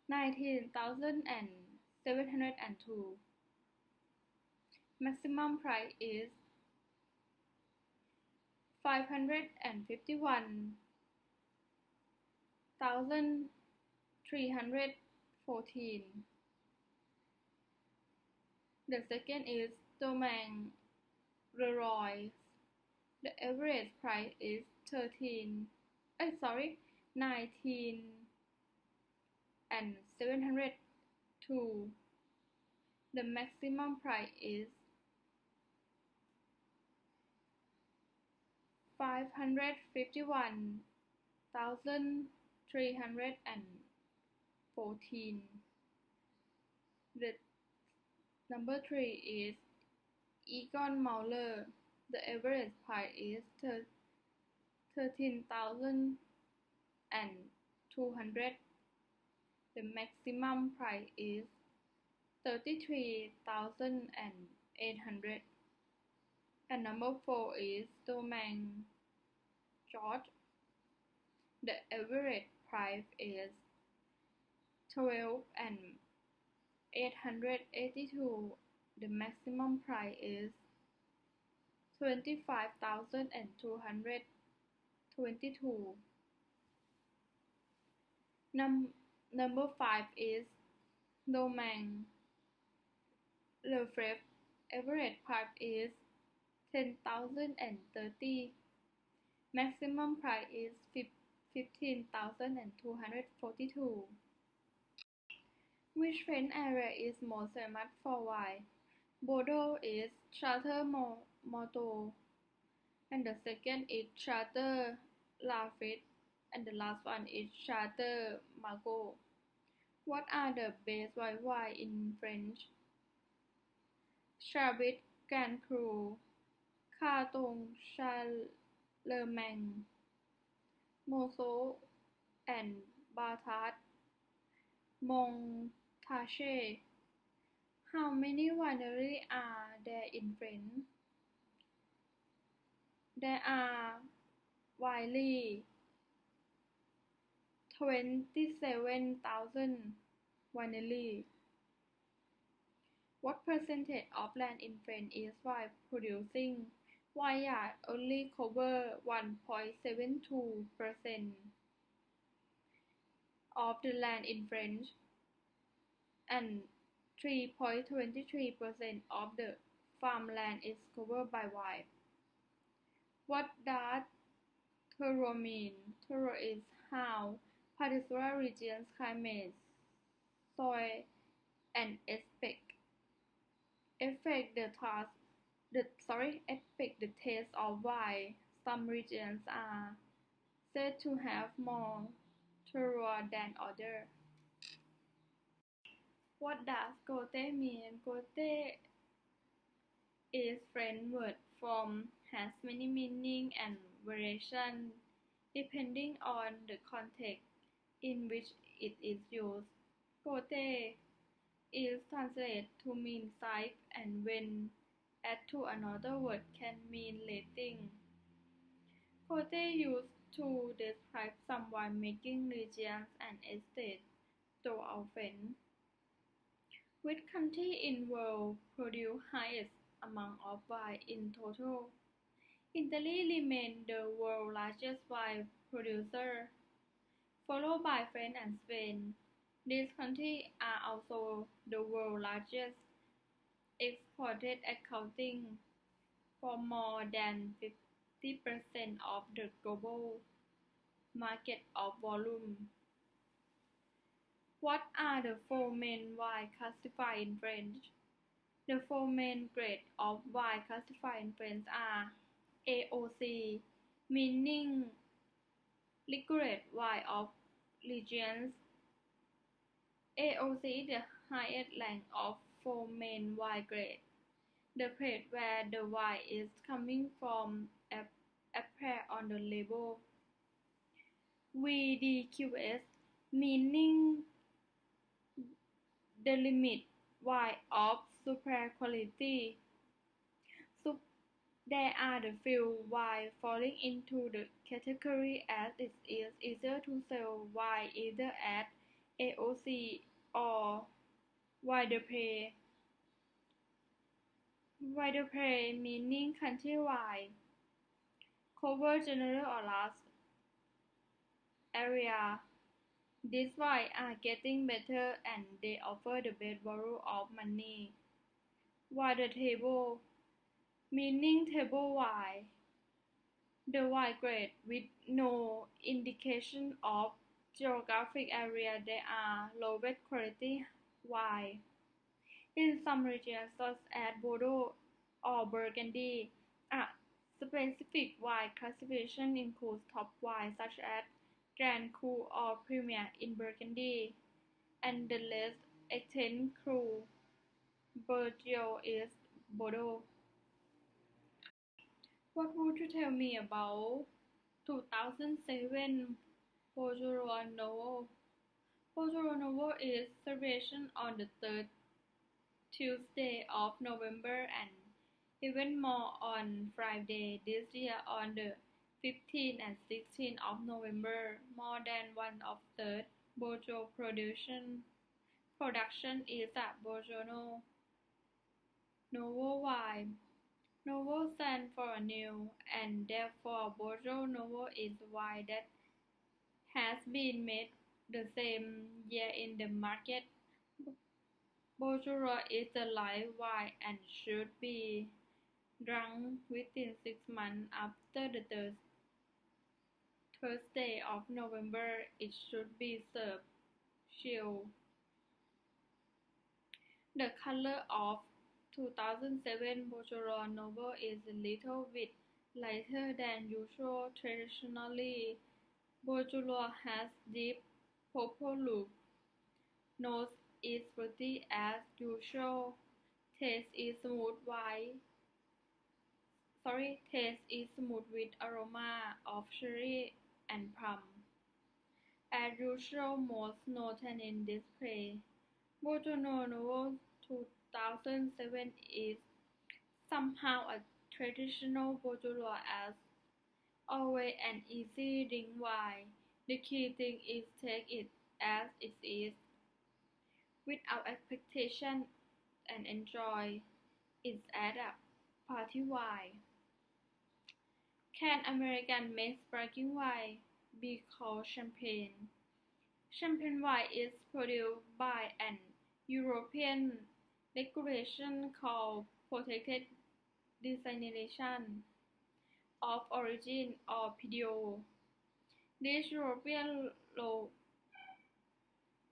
19,702. Maximum price is 551,314. The second is Domaine Leroy. The average price is 19,702. The maximum price is 551,314. The number 3 is Egon Mauler. The average price is 13,200. The maximum price is 33,800. And number 4 is Domaine George. The average price is 12,882. The maximum price is 25,222. Number 5 is Domaine Lefebvre. Average price is 10,030. Maximum price is 15,242. Which French area is most famous for wine? Bordeaux is Charter Motto, and the second is Charter Lafite, and the last one is Charter Margaux. What are the best white wine in French? Chablis Grand Cru, Canton Charlemagne, Monceau and Barthard, Montrachet. How many wineries are there in France? There are widely 27,000 wineries. What percentage of land in France is wine producing? Vineyards only cover 1.72% of the land in France, and 3.23% of the farmland is covered by wine. What does terroir mean? Terroir is how particular region's climate, soil, and affect the taste of wine. Some regions are said to have more terroir than others. What does Côte mean? Côte is French word form has many meanings and variations depending on the context in which it is used. Côte is translated to mean side, and when added to another word can mean letting. Côte used to describe some winemaking regions and estates throughout France. Which country in world produce highest amount of wine in total? Italy remains the world's largest wine producer, followed by France and Spain. These countries are also the world's largest exporters, accounting for more than 50% of the global market of volume. What are the four main wines classified in French? The four main grades of wine classified in French are AOC, meaning liqueur wine of regions. AOC is the highest rank of four main wine grades. The place where the wine is coming from appears on the label. VDQS, meaning the limit wine of superior quality. There are the few wines falling into the category as it is easier to sell wine either at AOC or wider prey. Wider prey meaning countrywide, cover general or large area. These wines are getting better and they offer the best value of money. Wider table, meaning table wide. The wide grade with no indication of geographic area, they are lowest quality wine. In some regions such as Bordeaux or Burgundy, a specific wine classification includes top wines such as Grand Cru or Premier in Burgundy, and the less extent Cru. Bordeaux is Bordeaux. What would you tell me about 2007 Bonjour Novo? Bonjour Novo is celebration on the third Tuesday of November and even more on Friday this year on the 15th and 16th of November. More than one of third Bonjour production is a Bonjour Novo wine. Novo stands for new, and therefore Bordeaux Novo is wine that has been made the same year in the market. Bordeaux is a light wine and should be drunk within 6 months after the Thursday of November. It should be served chilled. The color of 2007 Bonjour Novo is a little bit lighter than usual. Traditionally, Bonjour has deep purple look. Nose is fruity as usual. Taste is smooth with aroma of cherry and plum. As usual, most no tannin display. Bourgeois Nouveau 2007 is somehow a traditional Bourgeois as always an easy drink wine. The key thing is take it as it is, without expectation, and enjoy it as a party wine. Can American make sparkling wine be called champagne? Champagne wine is produced by an European regulation called Protected Designation of Origin or PDO. This European law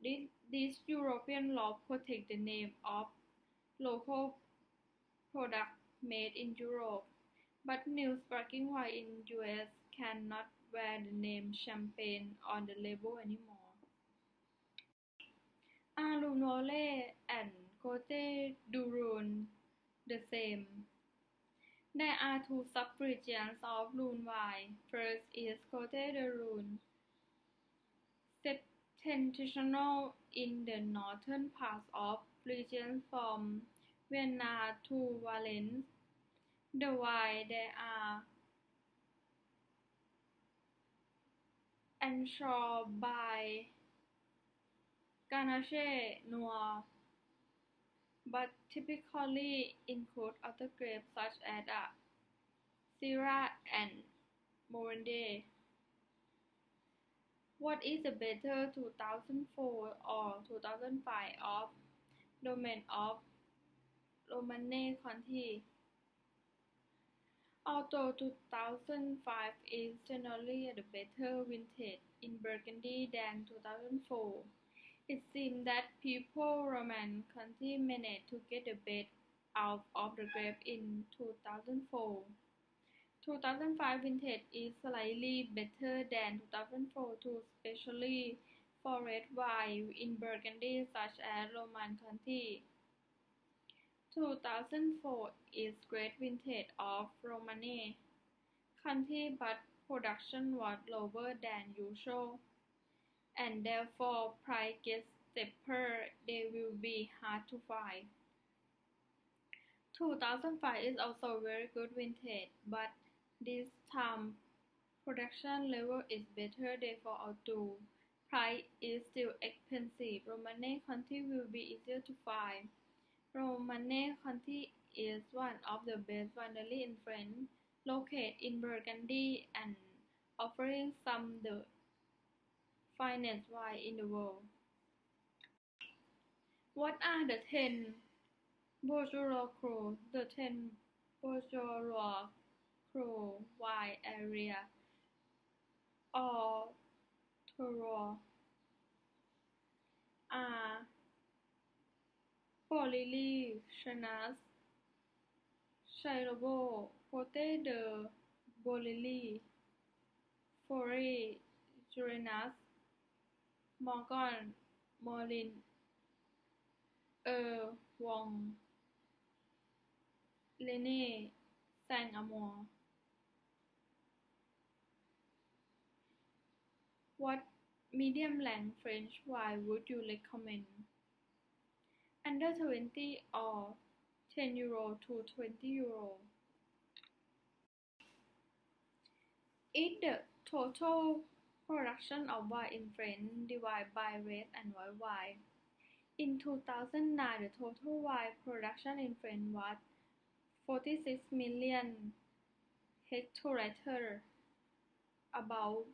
this European law protects the name of local products made in Europe, but new sparkling wine in US cannot wear the name champagne on the label anymore. Are Lunole and Cote du Rhône the same? There are two sub-regions of Rhone wine. First is Cote du Rhône, septentrional in the northern part of region from Vienna to Valence. The wine there are ensured by Grenache Noir, but typically include other grapes such as Syrah and Mourvedre. What is the better 2004 or 2005 of Domaine of Romanée Conti? Although 2005 is generally the better vintage in Burgundy than 2004, it seems that people Roman Conti managed to get the best out of the grape in 2004. 2005 vintage is slightly better than 2004 too, especially for red wine in Burgundy such as Roman Conti. 2004 is great vintage of Romanée Conti, but production was lower than usual, and therefore price gets steeper. They will be hard to find. 2005 is also very good vintage, but this time production level is better, therefore although price is still expensive, Romanée Conti will be easier to find. Romanée Conti is one of the best wineries in France, located in Burgundy and offering some of the finest wine in the world. What are the 10 Bourgeois crus? The 10 Bourgeois crus wine area or terroir are Polili, Chenas, Chairobo, Côte de Bolili, Forêt, Jurenas, Morgon, Morlin, Wong, Lene, Saint-Amour. What medium-length French wine would you recommend? Under 20 or €10 to €20. Is the total production of wine in France divided by red and white wine? In 2009, the total wine production in France was 46 million hectoliters, about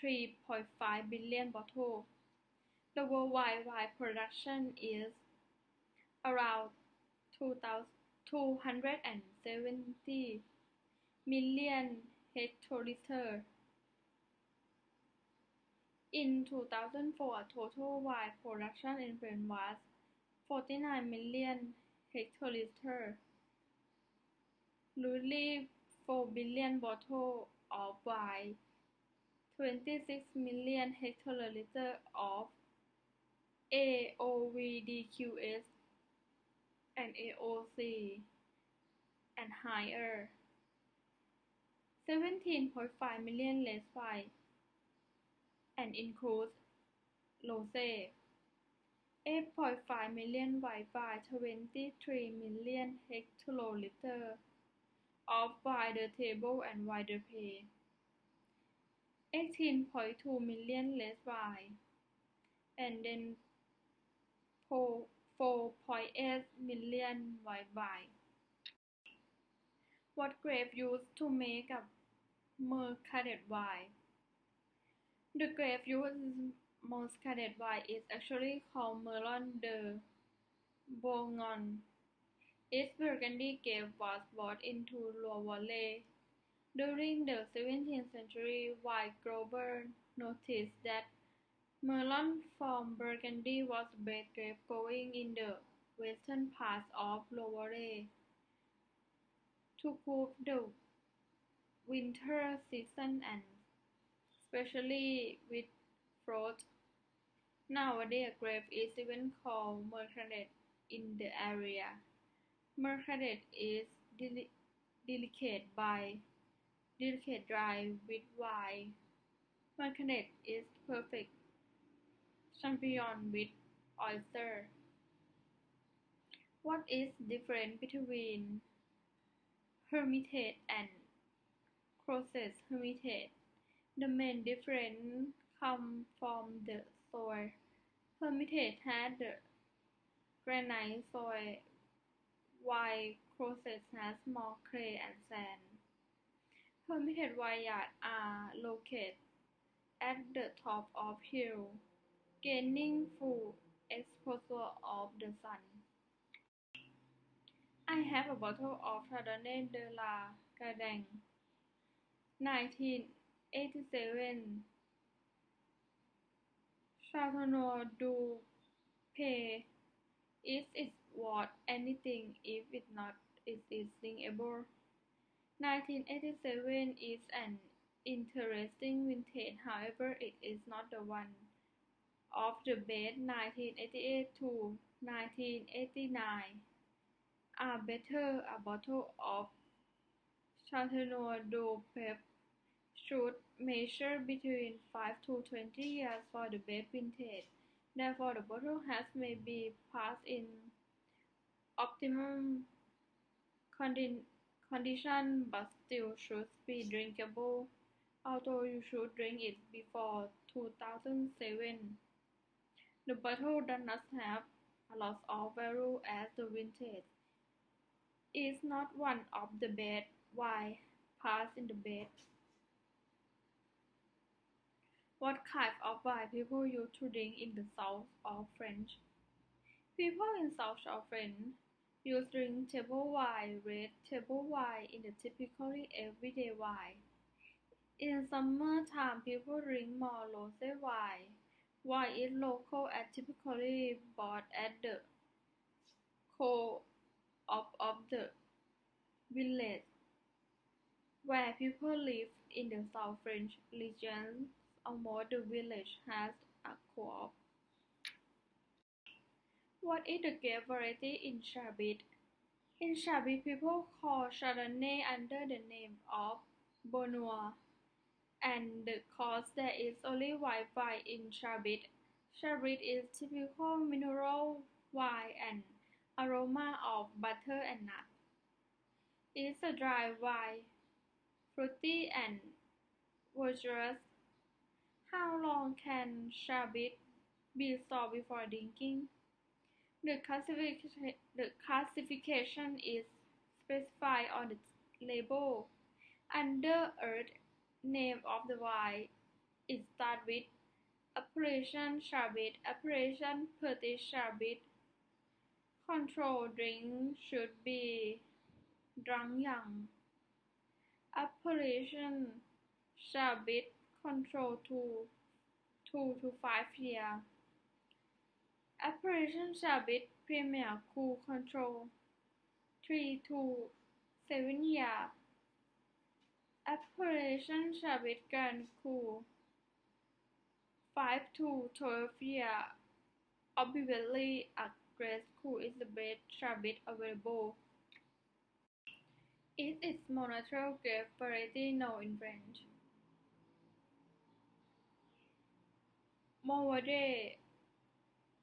3.5 billion bottles. The worldwide wine production is around 270 million hectoliters. In 2004, total wine production in France was 49 million hectoliters, roughly 4 billion bottles of wine, 26 million hectoliters of AOVDQS and AOC and higher. 17.5 million less Wi and includes LoSe. 8.5 million Wi-Fi, 23 million hectoliter of wider table and wider pay. 18.2 million less Wi and then 4.8 million Wi-Fi. What grape used to make a Mercadet wine? The grape used in Mercadet wine is actually called Melon de Bourgogne. Its Burgundy grape was brought into Loire during the 17th century while growers noticed that melon from Burgundy was the best grape growing in the western parts of Loire. To cool the winter season and especially with frost. Nowadays, a grape is even called Mercadet in the area. Mercadet is delicate dry with wine. Mercadet is perfect champignon with oyster. What is the difference between Hermitage and Crozet Hermitage? The main difference comes from the soil. Hermitage has the granite soil, while Crozet has more clay and sand. Hermitage vineyards are located at the top of hills, gaining full exposure of the sun. I have a bottle of Chardonnay de la Garenne, 1987. Châteauneuf du Pape. Is it worth anything if it's not drinkable? 1987 is an interesting vintage, however, it is not the one of the best. 1988 to 1989 are better. A bottle of Châteauneuf du Pape should measure between 5 to 20 years for the best vintage. Therefore, the bottle has maybe passed in optimum condition but still should be drinkable, although you should drink it before 2007. The bottle does not have a lot of value as the vintage is not one of the best. Why pass in the best? What kind of wine people used to drink in the south of France? People in south of France used to drink table wine, red table wine in the typically everyday wine. In summertime, people drink more rosé wine. Wine is local and typically bought at the co-op of the village. Where people live in the South French region, almost the village has a co-op. What is the grape variety in Chablis? In Chablis, people call Chardonnay under the name of Bonnois, and because there is only white wine in Chablis, Chablis is typical mineral wine and aroma of butter and nuts. It is a dry wine, fruity and vigorous. How long can Chablis be stored before drinking? The classification is specified on the label. Under earth name of the wine, it starts with Appellation Chablis, Appellation Petit Chablis. Control drink should be drunk young. Appellation Chablis control 2 to 5 years. Appellation Chablis Premier Cool control 3 to 7 years. Appellation Chablis Grand Cool 5 to 12 years. Obviously, a grade school is the best service available. It is monotone grape variety known in French. Mourvedre,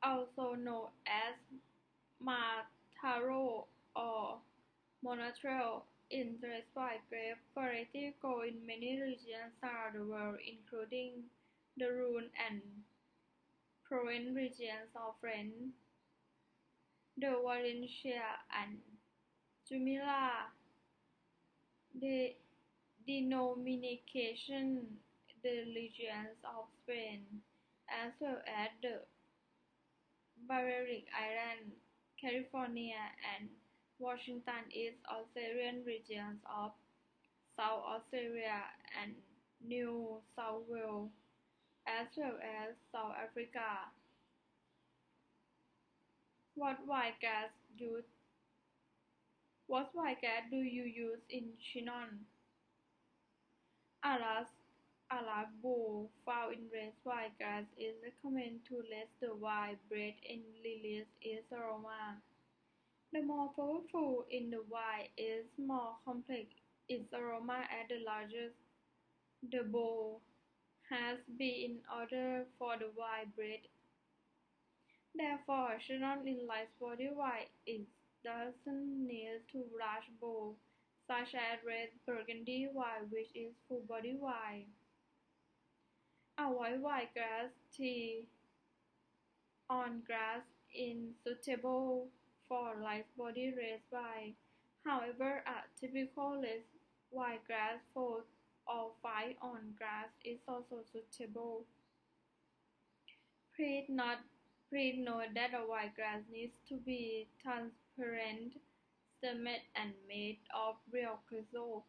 also known as Mataro or Monastrell, is the white grape variety grown in many regions around the world, including the Rhone and Provence regions of France, the Valencia and Jumilla. The denomination the regions of Spain, as well as the Balearic Islands, California, and Washington East Australian regions of South Australia and New South Wales, as well as South Africa. What winegrass use? What winegrass do you use in Chinon? Alas, Alagbo found in red winegrass is recommended to let the wine breathe and release its aroma. The more powerful in the wine is more complex its aroma at the largest the bowl has been in order for the wine breath. Therefore, Chenin in light body wine it doesn't need too large bowl, such as red Burgundy wine which is full body wine. Avoid winegrass tea on grass is suitable for light body red wine. However, a typical red winegrass 4 or 5 on grass is also suitable. Please note that a winegrass needs to be transparent, stemmed and made of real crystal.